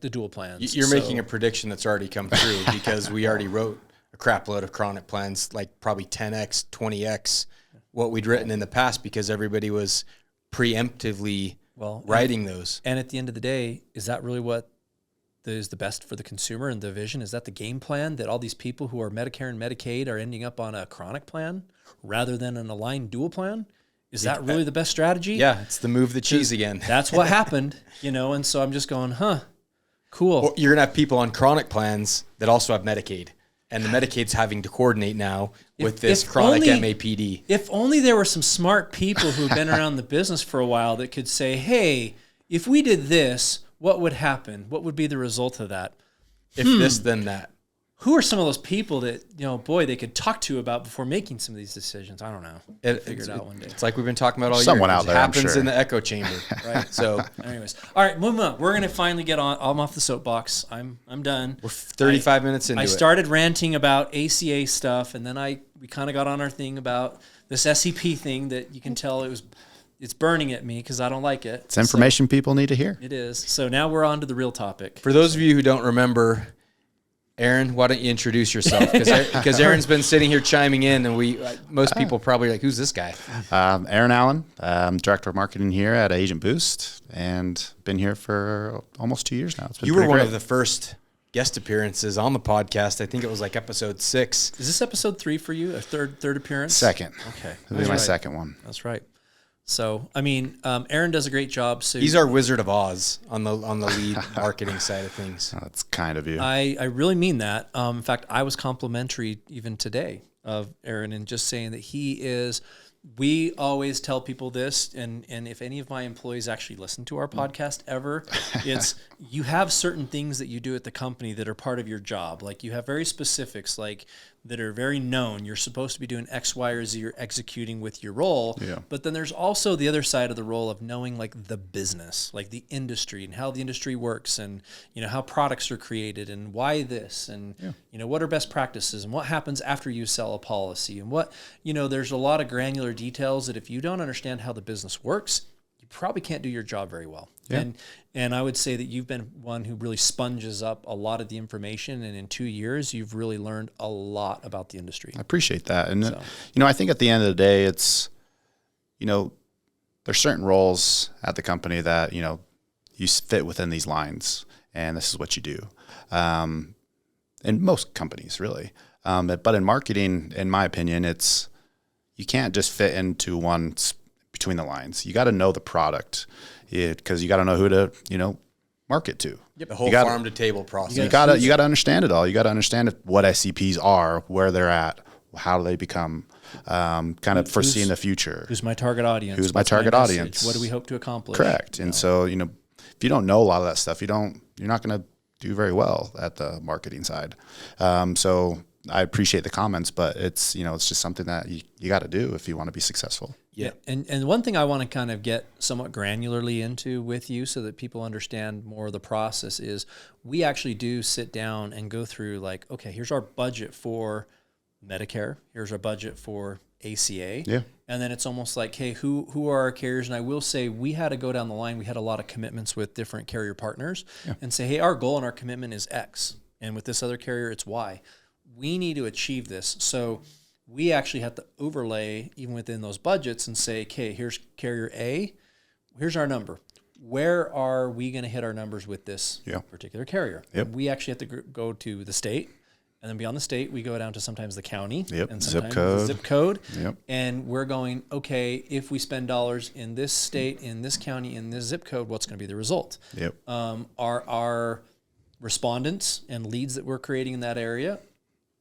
the dual plans. You're making a prediction that's already come true because we already wrote a crap load of chronic plans, like probably 10x, 20x what we'd written in the past because everybody was preemptively writing those. And at the end of the day, is that really what is the best for the consumer and the vision? Is that the game plan, that all these people who are Medicare and Medicaid are ending up on a chronic plan rather than an aligned dual plan? Is that really the best strategy? Yeah, it's the move the cheese again. That's what happened, and so I'm just going, cool. Well, you're going to have people on chronic plans that also have Medicaid, and the Medicaid's having to coordinate now with this chronic MAPD. If only there were some smart people who've been around the business for a while that could say, hey, if we did this, what would happen? What would be the result of that? If this, then that. Who are some of those people that, they could talk to about before making some of these decisions? I don't know. Figure it out one day. It's like we've been talking about all Someone year. out there, It happens I'm sure. in the echo chamber, right? So, anyways, all right, moving on. We're gonna finally get on. I'm off the soapbox. I'm done. we're 35 minutes into I it. started ranting about ACA stuff, and then we kind of got on our thing about this SEP thing that you can tell it's burning at me because I don't like it. It's information people need to hear. It is. So now we're on to the real topic. For those of you who don't remember, Aaron, why don't you introduce yourself? Because Aaron's been sitting here chiming in, and most people probably are like, who's this guy? Aaron Allen, I'm Director of Marketing here at Agent Boost, and been here for almost 2 years now. It's been You were pretty one great. of the first guest appearances on the podcast. I think it was like episode 6. Is this episode 3 for you? A third appearance? Second. Okay. It'll be my second one. That's right. So, Aaron does a great job. So He's our Wizard of Oz on the lead marketing side of things. That's kind of you. I really mean that. In fact, I was complimentary even today of Aaron and just saying that he is. We always tell people this, and if any of my employees actually listen to our podcast ever, it's you have certain things that you do at the company that are part of your job. Like you have very specifics, like that are very known. You're supposed to be doing X, Y, or Z. You're executing with your role. Yeah. But then there's also the other side of the role of knowing like the business, like the industry and how the industry works, and how products are created and why this, and what are best practices and what happens after you sell a policy, and what there's a lot of granular details that if you don't understand how the business works, you probably can't do your job very well. Yeah. And I would say that you've been one who really sponges up a lot of the information, and in 2 years, you've really learned a lot about the industry. I appreciate that. And, I think at the end of the day, it's, there's certain roles at the company that, you fit within these lines, and this is what you do. In most companies, really. But in marketing, in my opinion, you can't just fit into one between the lines. You got to know the product, because you got to know who to, market to. Yep. The whole farm to table process. You got to understand it all. You got to understand what SCPs are, where they're at, how do they become, kind of foreseeing the future. Who's my target audience? Who's my target audience? What do we hope to accomplish? Correct. And so, if you don't know a lot of that stuff, you're not going to do very well at the marketing side. So I appreciate the comments, but it's just something that you got to do if you want to be successful. Yeah. And one thing I want to kind of get somewhat granularly into with you so that people understand more of the process is we actually do sit down and go through like, okay, here's our budget for Medicare. Here's our budget for ACA. Yeah. And then it's almost like, hey, who are our carriers? And I will say we had to go down the line. We had a lot of commitments with different carrier partners and say, hey, our goal and our commitment is X. And with this other carrier, it's Y. We need to achieve this. So we actually have to overlay even within those budgets and say, okay, here's carrier A. Here's our number. Where are we going to hit our numbers with this particular carrier? Yep. We actually have to go to the state. And then beyond the state, we go down to sometimes the county and Zip sometimes code. the zip code. Yep. And we're going, okay, if we spend dollars in this state, in this county, in this zip code, what's going to be the result? Yep. Are our respondents and leads that we're creating in that area,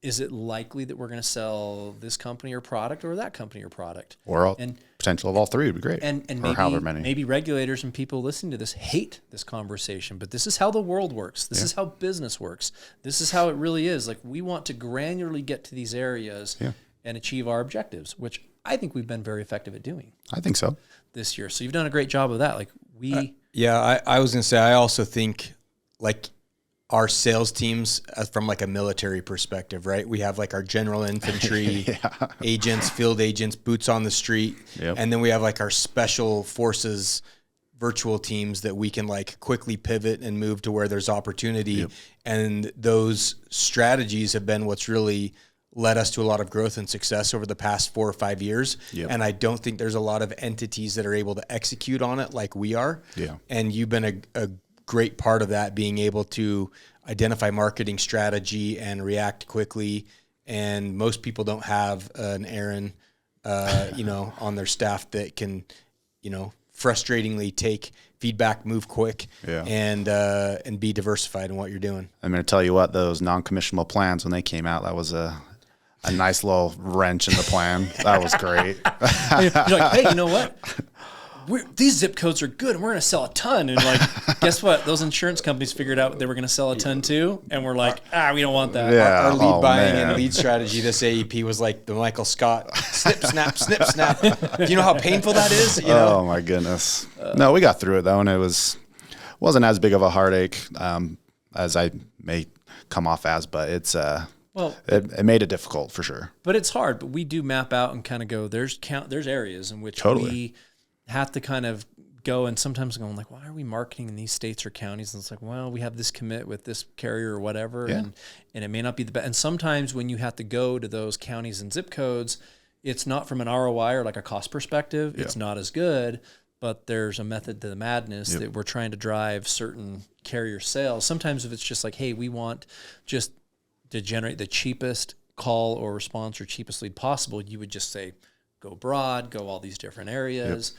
is it likely that we're going to sell this company or product or that company or product? Or potential of all three would be great. And or however many. Maybe regulators and people listening to this hate this conversation, but this is how the world works. This is how business works. This is how it really is. Like we want to granularly get to these areas and achieve our objectives, which I think we've been very effective at doing. I think so. This year. So you've done a great job of that. Like I was going to say, I also think like our sales teams from like a military perspective, right? We have like our general infantry agents, field agents, boots on the street. Yep. And then we have like our special forces virtual teams that we can like quickly pivot and move to where there's opportunity. Yep. And those strategies have been what's really led us to a lot of growth and success over the past 4 or 5 years. Yep. And I don't think there's a lot of entities that are able to execute on it like we are. Yeah. And you've been a great part of that, being able to identify marketing strategy and react quickly. And most people don't have an Aaron, on their staff that can, frustratingly take feedback, move quick, and be diversified in what you're doing. I'm going to tell you what, those non-commissionable plans, when they came out, that was a nice little wrench in the plan. That was great. You're like, hey, you know what? These zip codes are good, and we're going to sell a ton. And like, guess what? Those insurance companies figured out they were going to sell a ton too, and we're like, we don't want that. Yeah. Our lead buying and lead strategy, this AEP was like the Michael Scott snip, snap, snip, snap. Do you know how painful that is? Oh my goodness. No, we got through it though, and it wasn't as big of a heartache as I may come off as, but it made it difficult for sure. But it's hard. But we do map out and kind of go. There's areas in which we have to kind of go, and sometimes going like, why are we marketing in these states or counties? And it's like, well, we have this commit with this carrier or whatever, and it may not be the best. And sometimes when you have to go to those counties and zip codes, it's not from an ROI or like a cost perspective. It's not as good, but there's a method to the madness that we're trying to drive certain carrier sales. Sometimes if it's just like, hey, we want just to generate the cheapest call or response or cheapest lead possible, you would just say, go broad, go all these different areas,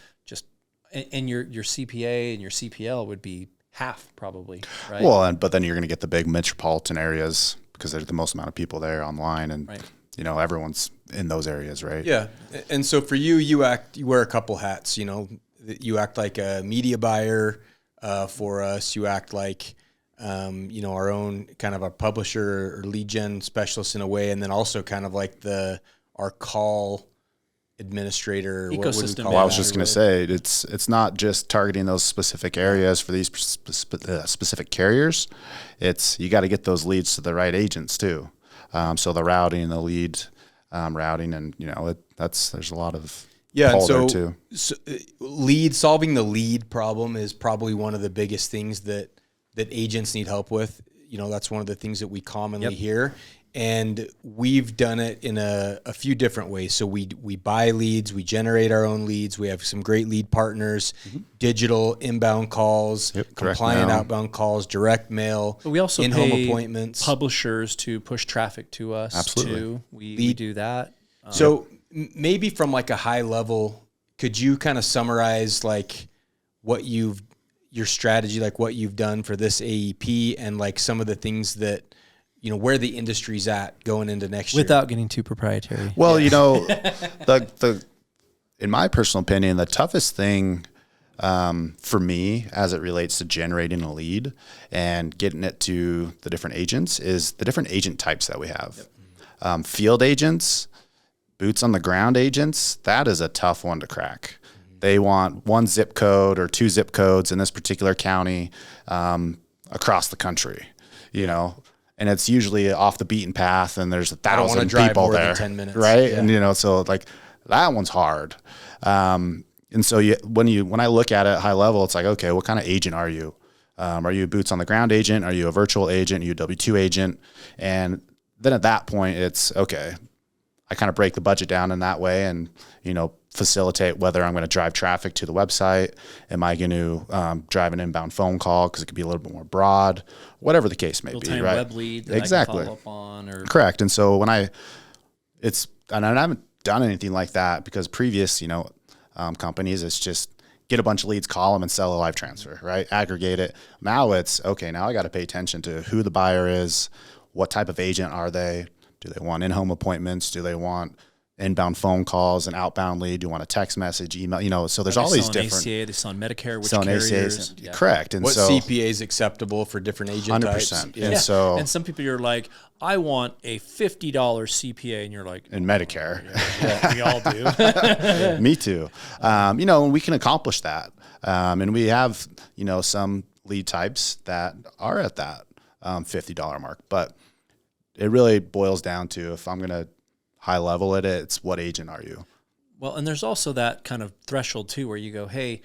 and your CPA and your CPL would be half probably, right? Well, but then you're going to get the big metropolitan areas because there's the most amount of people there online, and everyone's in those arears, right? Yeah, and so for you wear a couple hats. You act like a media buyer for us. You act like our own kind of a publisher or lead gen specialist in a way, and then also kind of like our call administrator ecosystem. I was just going to say it's not just targeting those specific areas for these specific carriers. It's you got to get those leads to the right agents too. So the routing, the lead routing, and there's a lot of and there too. So solving the lead problem is probably one of the biggest things that agents need help with. That's one of the things that we commonly hear. And we've done it in a few different ways. So we buy leads, we generate our own leads. We have some great lead partners, digital inbound calls, compliant outbound calls, direct mail, but we also in-home pay appointments. Publishers to push traffic to us. Absolutely. Too. We do that. So maybe from like a high level, could you kind of summarize like your strategy, like what you've done for this AEP and like some of the things that, where the industry's at going into next year? Without getting too proprietary. Well, the in my personal opinion, the toughest thing for me as it relates to generating a lead and getting it to the different agents is the different agent types that we have. Field agents, boots on the ground agents, that is a tough one to crack. They want one zip code or two zip codes in this particular county across the country, and it's usually off the beaten path, and there's 1,000 people there, 10 minutes. right? Yeah. And so like that one's hard. And so when I look at it high level, it's like, okay, what kind of agent are you? Are you a boots on the ground agent? Are you a virtual agent? Are you a W-2 agent? And then at that point, it's okay. I kind of break the budget down in that way, and facilitate whether I'm going to drive traffic to the website. Am I going to drive an inbound phone call because it could be a little bit more broad, whatever the case may be, right? Web lead that exactly. I can follow up on, or correct. And so and I haven't done anything like that because previous companies, it's just get a bunch of leads, call them, and sell a live transfer, right? Aggregate it. Now it's okay. Now I got to pay attention to who the buyer is, what type of agent are they? Do they want in-home appointments? Do they want inbound phone calls, an outbound lead? Do you want a text message, email? So there's all these different. ACA, they sell on Medicare, which carriers? Correct. And what so CPA is acceptable for different agent 100%. types? Yeah. And some people you're like, I want a $50 CPA, and you're like, in Medicare, we all do. Me too. And we can accomplish that. And we have some lead types that are at that $50 mark, but it really boils down to, if I'm going to high level it's what agent are you? Well, and there's also that kind of threshold too, where you go, hey,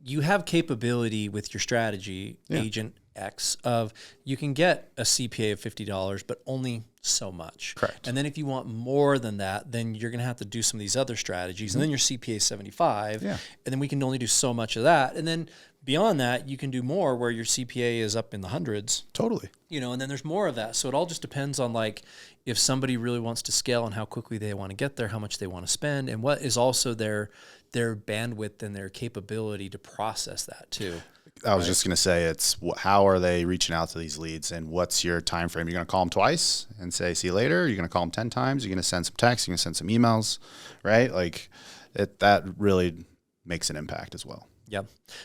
you have capability with your strategy, agent X of you can get a CPA of $50, but only so much. Correct. And then if you want more than that, then you're going to have to do some of these other strategies. And then your CPA is 75. Yeah. And then we can only do so much of that. And then beyond that, you can do more where your CPA is up in the hundreds. Totally. And then there's more of that. So it all just depends on like if somebody really wants to scale and how quickly they want to get there, how much they want to spend, and what is also their bandwidth and their capability to process that too. I was just going to say, it's how are they reaching out to these leads, and what's your time frame? You're going to call them twice and say, see you later. You're going to call them 10 times. You're going to send some texts. You're going to send some emails, right? Like that really makes an impact as well. Yeah.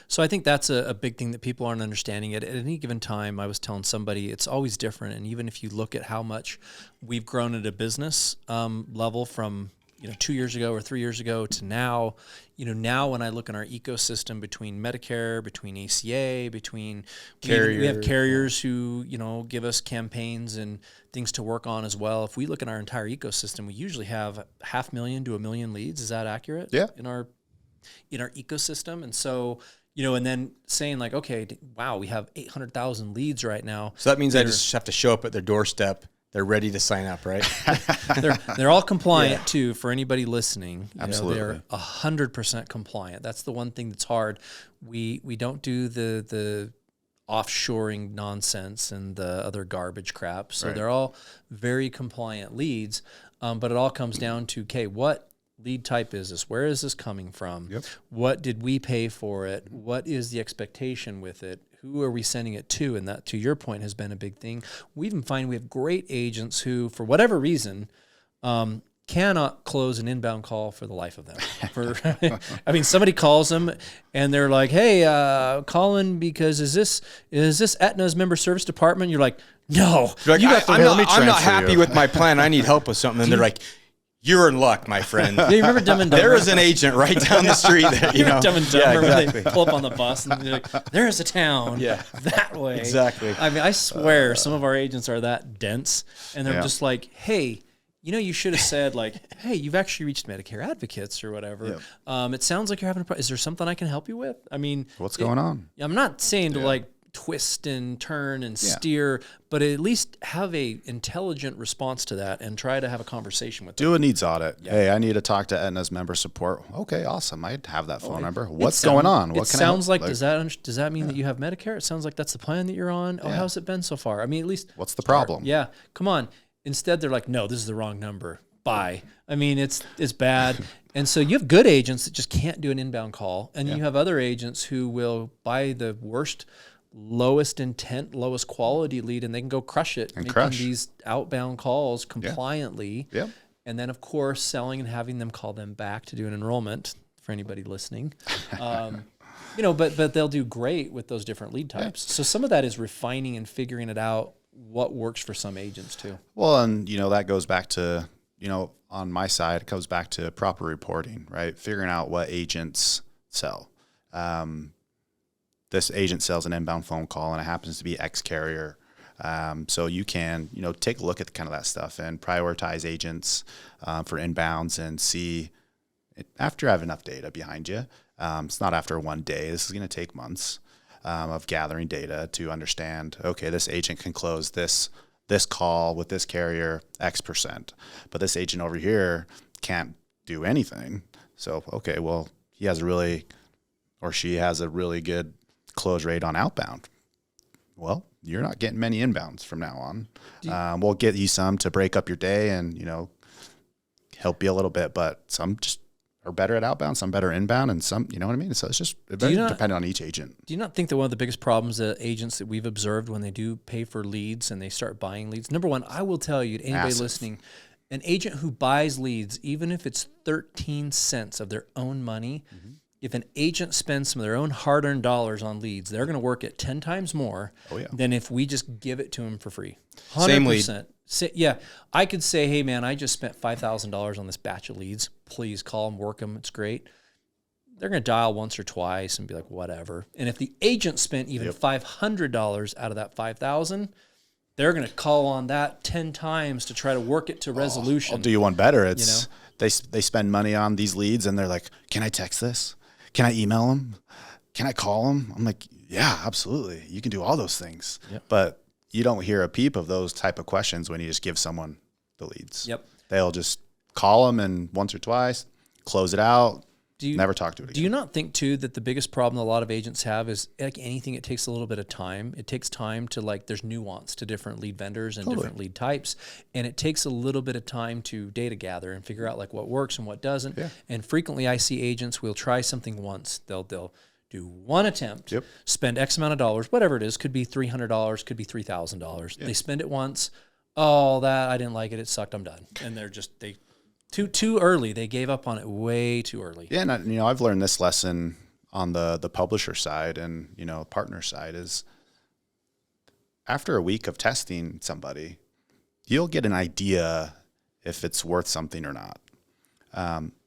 So I think that's a big thing that people aren't understanding. At any given time, I was telling somebody it's always different. And even if you look at how much we've grown at a business level from 2 years ago or 3 years ago to now, now when I look in our ecosystem between Medicare, between ACA, between we have carriers who, give us campaigns and things to work on as well. If we look at our entire ecosystem, we usually have 500,000 to 1 million leads. Is that accurate? Yeah. In our ecosystem. And so, and then saying like, okay, wow, we have 800,000 leads right now. So that means I just have to show up at their doorstep. They're ready to sign up, right? they're all compliant too. For anybody listening, Absolutely. They're 100% compliant. That's the one thing that's hard. We don't do the offshoring nonsense and the other garbage crap. So they're all very compliant leads. But it all comes down to, okay, what lead type is this? Where is this coming from? Yep. What did we pay for it? What is the expectation with it? Who are we sending it to? And that, to your point, has been a big thing. We even find we have great agents who, for whatever reason, cannot close an inbound call for the life of them. Somebody calls them and they're like, "Hey, calling because is this Aetna's member service department?" You're like, "No, you're like, I'm not happy with my plan. I need help with something." And they're like, "You're in luck, my friend." Yeah, you remember Dumb and Dumber? There is an agent right down the street there. Dumb and Dumber, exactly. when they pull up on the bus and they're like, "There's a town that way." Exactly. I swear some of our agents are that dense, and they're just like, "Hey, you should have said like, hey, you've actually reached Medicare Advocates or whatever. It sounds like you're having a problem. Is there something I can help you with?" What's going on? I'm not saying to like twist and turn and steer, but at least have a intelligent response to that and try to have a conversation with them. Do a needs audit. Yeah. Hey, I need to talk to Aetna's member support. Okay, awesome. I have that phone number. What's going on? What can sounds like, does that mean that you have Medicare? It sounds like that's the plan that you're on. Oh, how's it been so far? At least what's the problem? Yeah, come on. Instead, they're like, "No, this is the wrong number. Bye." It's bad. And so you have good agents that just can't do an inbound call, and you have other agents who will buy the worst, lowest intent, lowest quality lead, and they can go crush it, making these outbound calls compliantly. Yeah. And then, of course, selling and having them call them back to do an enrollment for anybody listening. But they'll do great with those different lead types. So some of that is refining and figuring it out what works for some agents too. Well, and that goes back to, on my side, it goes back to proper reporting, right? Figuring out what agents sell. This agent sells an inbound phone call and it happens to be X carrier. So you can, take a look at kind of that stuff and prioritize agents for inbounds and see after you have enough data behind you. It's not after one day. This is going to take months of gathering data to understand, okay, this agent can close this call with this carrier X%, but this agent over here can't do anything. So, okay, well, he has she has a really good close rate on outbound. Well, you're not getting many inbounds from now on. We'll get you some to break up your day and, help you a little bit, but some just are better at outbound, some better inbound, and some, you know what I mean? So it's just dependent on each agent. Do you not think that one of the biggest problems that agents that we've observed when they do pay for leads and they start buying leads, number one, I will tell you, to anybody listening, an agent who buys leads, even if it's 13 cents of their own money, if an agent spends some of their own hard-earned dollars on leads, they're going to work it 10 times more than if we just give it to them for free. 100%. Same lead. I could say, "Hey, man, I just spent $5,000 on this batch of leads. Please call them, work them. It's great." They're going to dial once or twice and be like, whatever. And if the agent spent even $500 out of that $5,000, they're going to call on that 10 times to try to work it to resolution. I'll do you one better. It's they spend money on these leads and they're like, "Can I text this? Can I email them?" can I call them? I'm like, yeah, absolutely. You can do all those things. Yep. But you don't hear a peep of those type of questions when you just give someone the leads. Yep. They'll just call them and once or twice, close it out, never talk to it again. Do you not think too that the biggest problem a lot of agents have is like anything, it takes a little bit of time. It takes time to like, there's nuance to different lead vendors and different lead types. And it takes a little bit of time to data gather and figure out like what works and what doesn't. Yeah. And frequently I see agents will try something once. They'll do one attempt, spend X amount of dollars, whatever it is, could be $300, could be $3,000. They spend it once. Oh, that I didn't like it. It sucked. I'm done. And they're just, too early. They gave up on it way too early. Yeah, and I've learned this lesson on the publisher side and partner side is after a week of testing somebody, you'll get an idea if it's worth something or not.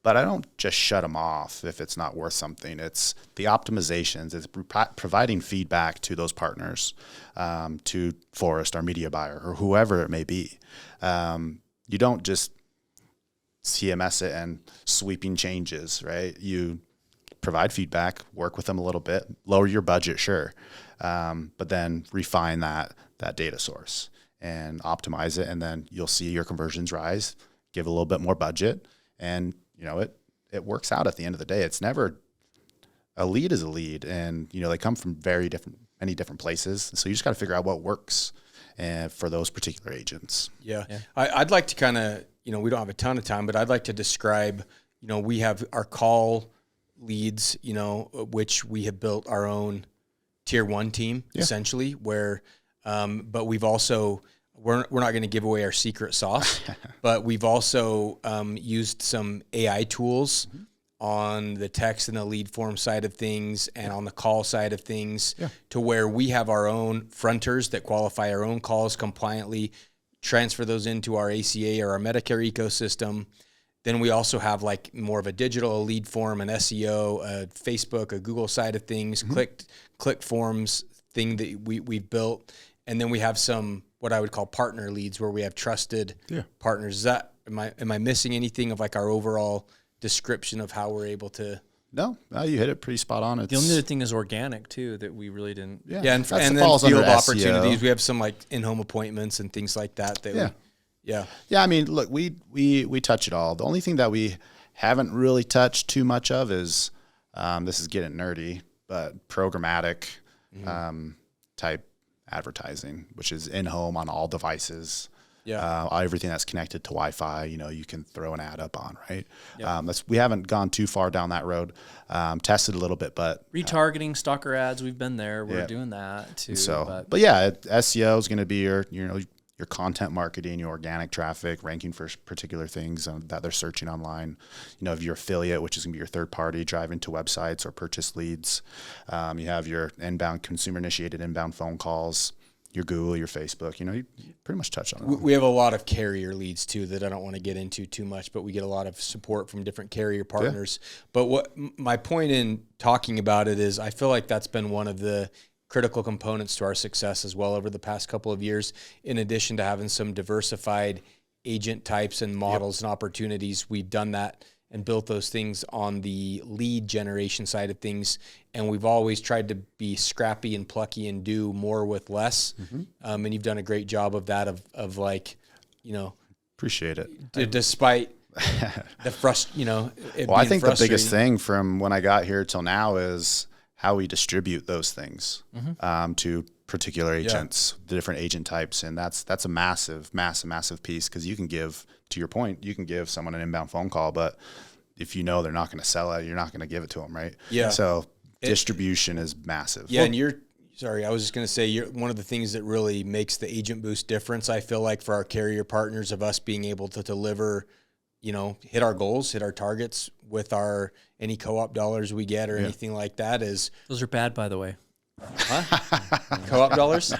But I don't just shut them off if it's not worth something. It's the optimizations. It's providing feedback to those partners, to Forrest, our media buyer, or whoever it may be. You don't just CMS it and sweeping changes, right? You provide feedback, work with them a little bit, lower your budget, sure, but then refine that data source and optimize it, and then you'll see your conversions rise. Give a little bit more budget, and it works out at the end of the day. It's never a lead is a lead, and they come from many different places, so you just got to figure out what works for those particular agents. Yeah. I'd like to kind of, we don't have a ton of time, but I'd like to describe, we have our call leads, which we have built our own tier 1 team essentially, where, but we've also, we're not going to give away our secret sauce, but we've also used some AI tools on the text and the lead form side of things and on the call side of things to where we have our own fronters that qualify our own calls compliantly, transfer those into our ACA or our Medicare ecosystem. Then we also have like more of a digital lead form, an SEO, a Facebook, a Google side of things, click forms thing that we've built. And then we have some, what I would call partner leads, where we have trusted partners. Is that, am I missing anything of like our overall description of how we're able to? No, you hit it pretty spot on. The only other thing is organic too, that we really didn't. And then field opportunities. We have some like in-home appointments and things like that. Yeah. I mean, look, we touch it all. The only thing that we haven't really touched too much of is, this is getting nerdy, but programmatic type advertising, which is in-home on all devices. Everything that's connected to Wi-Fi, you can throw an ad up on, right? We haven't gone too far down that road. Tested a little bit, but retargeting, stalker ads, we've been there. We're doing that too. So, but SEO is going to be your content marketing, your organic traffic, ranking for particular things that they're searching online. Of your affiliate, which is going to be your third party, driving to websites or purchase leads. You have your inbound, consumer-initiated inbound phone calls, your Google, your Facebook. You pretty much touch on it. We have a lot of carrier leads too that I don't want to get into too much, but we get a lot of support from different carrier partners. But what my point in talking about it is, I feel like that's been one of the critical components to our success as well over the past couple of years, in addition to having some diversified agent types and models and opportunities. We've done that and built those things on the lead generation side of things. And we've always tried to be scrappy and plucky and do more with less. And you've done a great job of that, of like, appreciate it. Despite the I think the biggest thing from when I got here till now is how we distribute those things to particular agents, the different agent types. And that's a massive piece, because you can give, to your point, you can give someone an inbound phone call, but if they're not going to sell it, you're not going to give it to them, right? Yeah. So distribution is massive. Yeah, and I was just going to say, one of the things that really makes the Agent Boost difference, I feel like, for our carrier partners, of us being able to deliver, hit our goals, hit our targets with any co-op dollars we get or anything like that, is... Those are bad, by the way. Huh? Co-op dollars?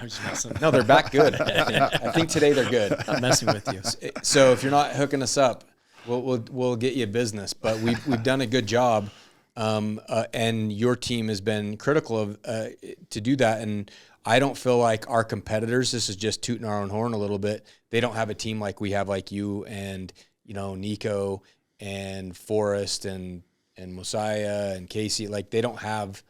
No, they're back good. I think today they're good. I'm messing with you. So if you're not hooking us up, we'll get you business. But we've done a good job, and your team has been critical of to do that. And I don't feel like our competitors, this is just tooting our own horn a little bit, they don't have a team like we have, like you and Nico and Forrest and Mosiah and Casey. Like, they don't have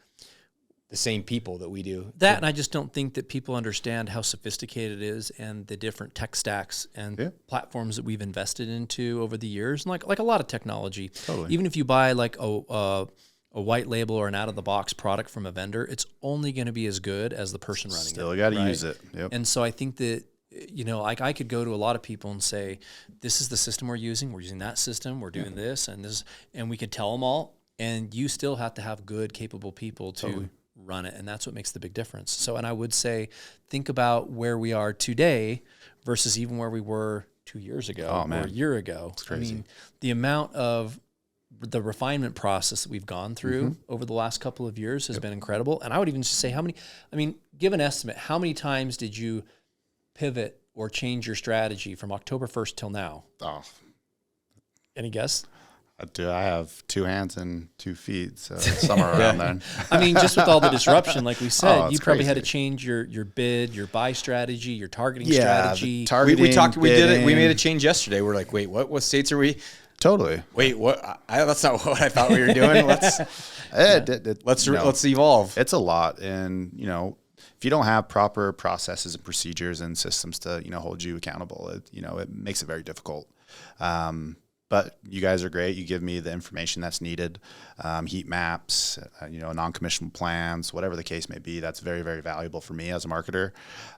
the same people that we do. That, and I just don't think that people understand how sophisticated it is and the different tech stacks and platforms that we've invested into over the years. And like a lot of technology, even if you buy like a white label or an out of the box product from a vendor, it's only going to be as good as the person running it. Still got to use it. Yep. And so I think that, you know, like I could go to a lot of people and say, this is the system we're using that system, we're doing this and this, and we could tell them all, and you still have to have good, capable people to run it. And that's what makes the big difference. So, and I would say, think about where we are today versus even where we were 2 years ago or a year ago. It's crazy. I mean, the amount of the refinement process that we've gone through over the last couple of years has been incredible. And I would even just say give an estimate. How many times did you pivot or change your strategy from October 1st till now? Oh, any guess? I have 2 hands and 2 feet, so somewhere around there. I mean, just with all the disruption, like we said, you probably crazy. had to change your bid, your buy strategy, your targeting strategy. We did it. We made a change yesterday. We're like, wait, what states are we? Totally. Wait, what? That's not what I thought we were doing. Let's evolve. It's a lot, and you know, if you don't have proper processes and procedures and systems to hold you accountable, it makes it very difficult. But you guys are great. You give me the information that's needed, heat maps, non-commissionable plans, whatever the case may be. That's very, very valuable for me as a marketer,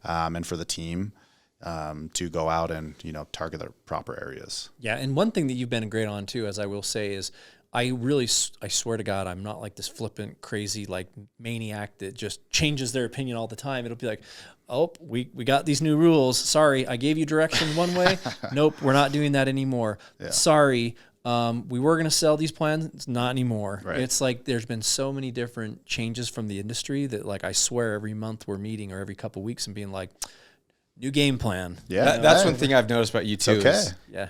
and for the team to go out and target the proper areas. Yeah, and one thing that you've been great on too, as I will say, is I swear to God, I'm not like this flippant, crazy, like maniac that just changes their opinion all the time. It'll be like, oh, we got these new rules. Sorry, I gave you direction one way. Nope, we're not doing that anymore. Yeah. Sorry, we were going to sell these plans. It's not anymore. Right. It's like there's been so many different changes from the industry that, like, I swear every month we're meeting or every couple of weeks and being like, new game plan. Yeah, that's one thing I've noticed about you too. Okay.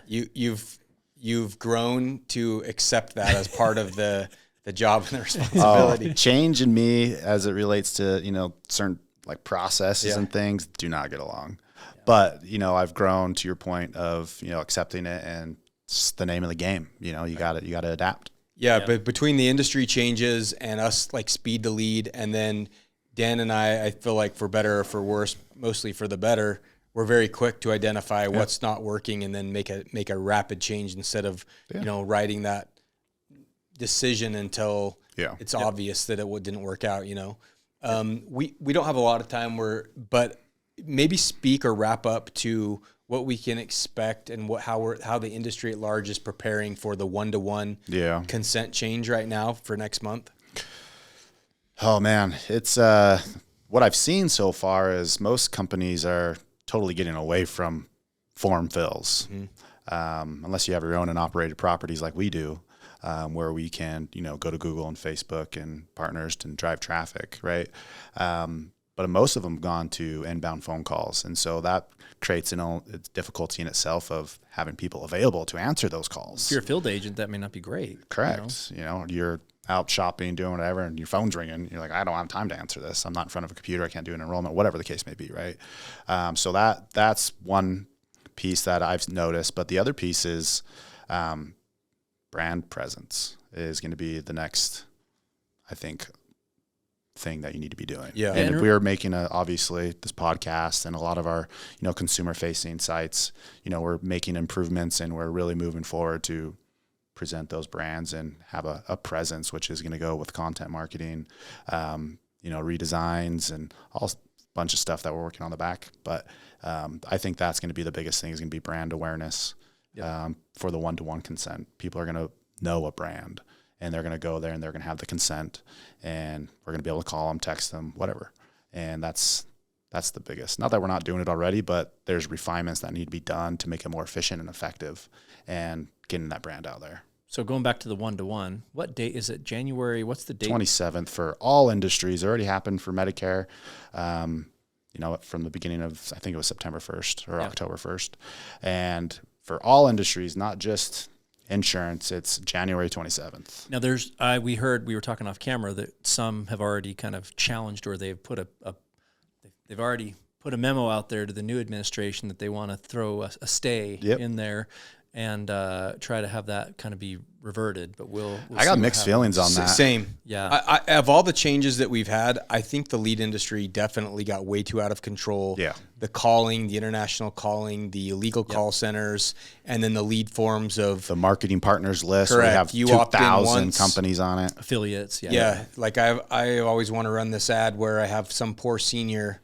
Is you've grown to accept that as part of the job and the responsibility. Change in me as it relates to certain like processes and things do not get along. Yeah. But I've grown to your point of accepting it, and it's the name of the game. You got to adapt. Yeah, but between the industry changes and us like speed to lead, and then Dan and I feel like for better or for worse, mostly for the better, we're very quick to identify what's not working and then make a rapid change instead of writing that decision until it's obvious that it didn't work out. We don't have a lot of time but maybe speak or wrap up to what we can expect and how the industry at large is preparing for the 1-to-1 consent change right now for next month. Oh man, it's what I've seen so far is most companies are totally getting away from form fills, unless you have your own and operated properties like we do, where we can go to Google and Facebook and partners and drive traffic, right? But most of them have gone to inbound phone calls, and so that creates it's difficulty in itself of having people available to answer those calls. If you're a field agent, that may not be great. Correct. You're out shopping, doing whatever, and your phone's ringing. You're like, I don't have time to answer this. I'm not in front of a computer. I can't do an enrollment, whatever the case may be, right? So that's one piece that I've noticed. But the other piece is brand presence is going to be the next, I think, thing that you need to be doing. Yeah. And if we are making obviously this podcast and a lot of our, consumer facing sites, we're making improvements and we're really moving forward to present those brands and have a presence, which is going to go with content marketing, redesigns and all bunch of stuff that we're working on the back. But I think that's going to be the biggest thing is going to be brand awareness for the 1-to-1 consent. People are going to know a brand and they're going to go there and they're going to have the consent and we're going to be able to call them, text them, whatever. And that's the biggest. Not that we're not doing it already, but there's refinements that need to be done to make it more efficient and effective and getting that brand out there. So going back to the 1-to-1, what date is it? January? What's the date? 27th for all industries. It already happened for Medicare. From the beginning of, I think it was September 1st or October 1st. And for all industries, not just insurance, it's January 27th. Now we were talking off camera that some have already kind of challenged, or they've put they've already put a memo out there to the new administration that they want to throw a stay in there. and try to have that kind of be reverted. But we'll I got mixed feelings on that. Same. Yeah. I, of all the changes that we've had, I think the lead industry definitely got way too out of control. Yeah. The calling, the international calling, the illegal call centers, and then the lead forms of The marketing partners list. Correct. We have You opt in 2,000 once. companies on it. Affiliates. Yeah, like I always want to run this ad where I have some poor senior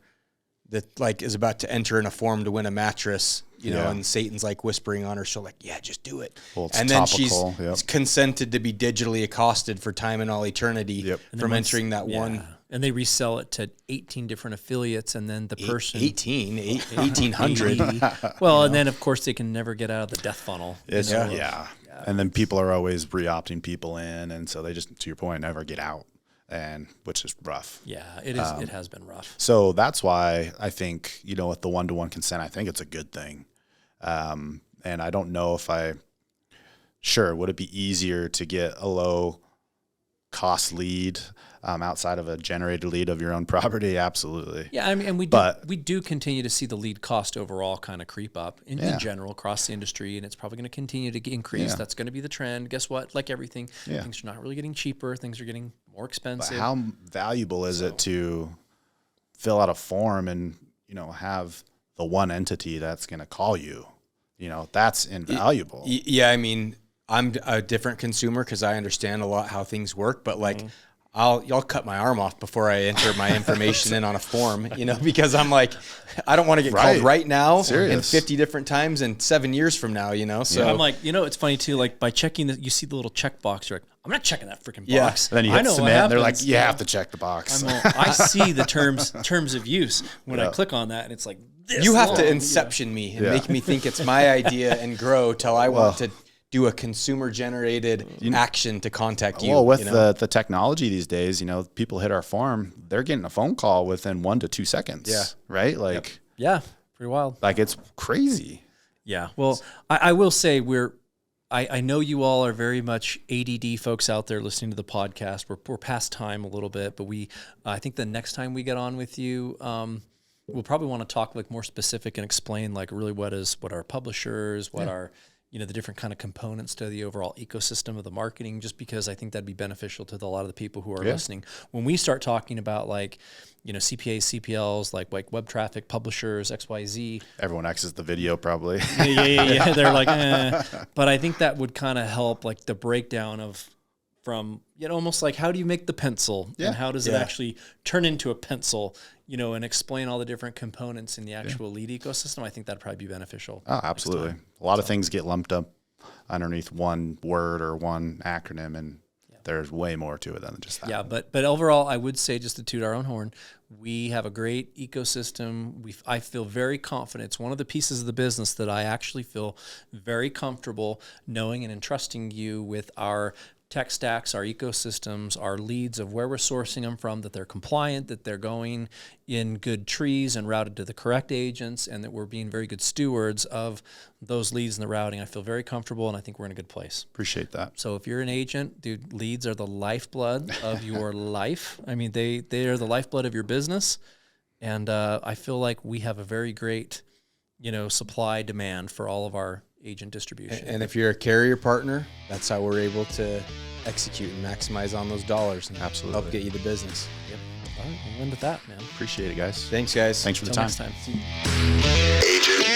that like is about to enter in a form to win a mattress, you know, and Satan's like whispering on her shoulder, like, yeah, just do it. Well, it's and then topical, she's consented to be digitally accosted for time and all eternity from entering that one. And they resell it to 18 different affiliates, and then the person 1,800. Well, and then of course they can never get out of the death funnel. It's, And then people are always re-opting people in, and so they just, to your point, never get out, and which is rough. Yeah, it is. It has been rough. So that's why I think, you know, with the one-to-one consent, I think it's a good thing. And I don't know if would it be easier to get a low cost lead outside of a generated lead of your own property? Absolutely. Yeah, I mean, and we do continue to see the lead cost overall kind of creep up in general across the industry, and it's probably going to continue to increase. That's going to be the trend. Guess what? Like everything, things are not really getting cheaper. Things are getting more expensive. But how valuable is it to fill out a form and, you know, have the one entity that's going to call you? You know, that's invaluable. Yeah, I mean, I'm a different consumer because I understand a lot how things work, but like y'all cut my arm off before I enter my information in on a form, you know, because I'm like, I don't want to get called right now and 50 different times and 7 years from now, you know? So I'm like, you know, it's funny too, like by checking you see the little check box, you're like, I'm not checking that freaking box. And then you hit submit, and they're like, you have to check the box. I see the terms of use when I click on that, and it's like, you have to inception me and make me think it's my idea and grow till I want to do a consumer-generated action to contact you. Well, with the technology these days, you know, people hit our form, they're getting a phone call within 1 to 2 seconds. Yeah. Right? Like, yeah, pretty wild. Like, it's crazy. Yeah. Well, I will say I know you all are very much ADD folks out there listening to the podcast. We're past time a little bit, but I think the next time we get on with you, we'll probably want to talk like more specific and explain like really what our publishers, what are, you know, the different kind of components to the overall ecosystem of the marketing, just because I think that'd be beneficial to a lot of the people who are listening. When we start talking about like, you know, CPAs, CPLs, like web traffic, publishers, XYZ. Everyone exits the video probably. Yeah. They're like, But I think that would kind of help like the breakdown from, you know, almost like how do you make the pencil and how does it actually turn into a pencil, you know, and explain all the different components in the actual lead ecosystem. I think that'd probably be beneficial. Oh, absolutely. A lot of things get lumped up underneath one word or one acronym, and there's way more to it than just that. Yeah, but overall, I would say, just to toot our own horn, we have a great ecosystem. I feel very confident. It's one of the pieces of the business that I actually feel very comfortable knowing and entrusting you with our tech stacks, our ecosystems, our leads of where we're sourcing them from, that they're compliant, that they're going in good trees and routed to the correct agents, and that we're being very good stewards of those leads and the routing. I feel very comfortable, and I think we're in a good place. Appreciate that. So if you're an agent, dude, leads are the lifeblood of your life. I mean, they are the lifeblood of your business, and I feel like we have a very great, you know, supply demand for all of our agent distribution. And if you're a carrier partner, that's how we're able to execute and maximize on those dollars and help get you the business. Yep. All right, we'll end with that, man. Appreciate it, guys. Thanks, guys. Thanks for the Until time. next time. Agent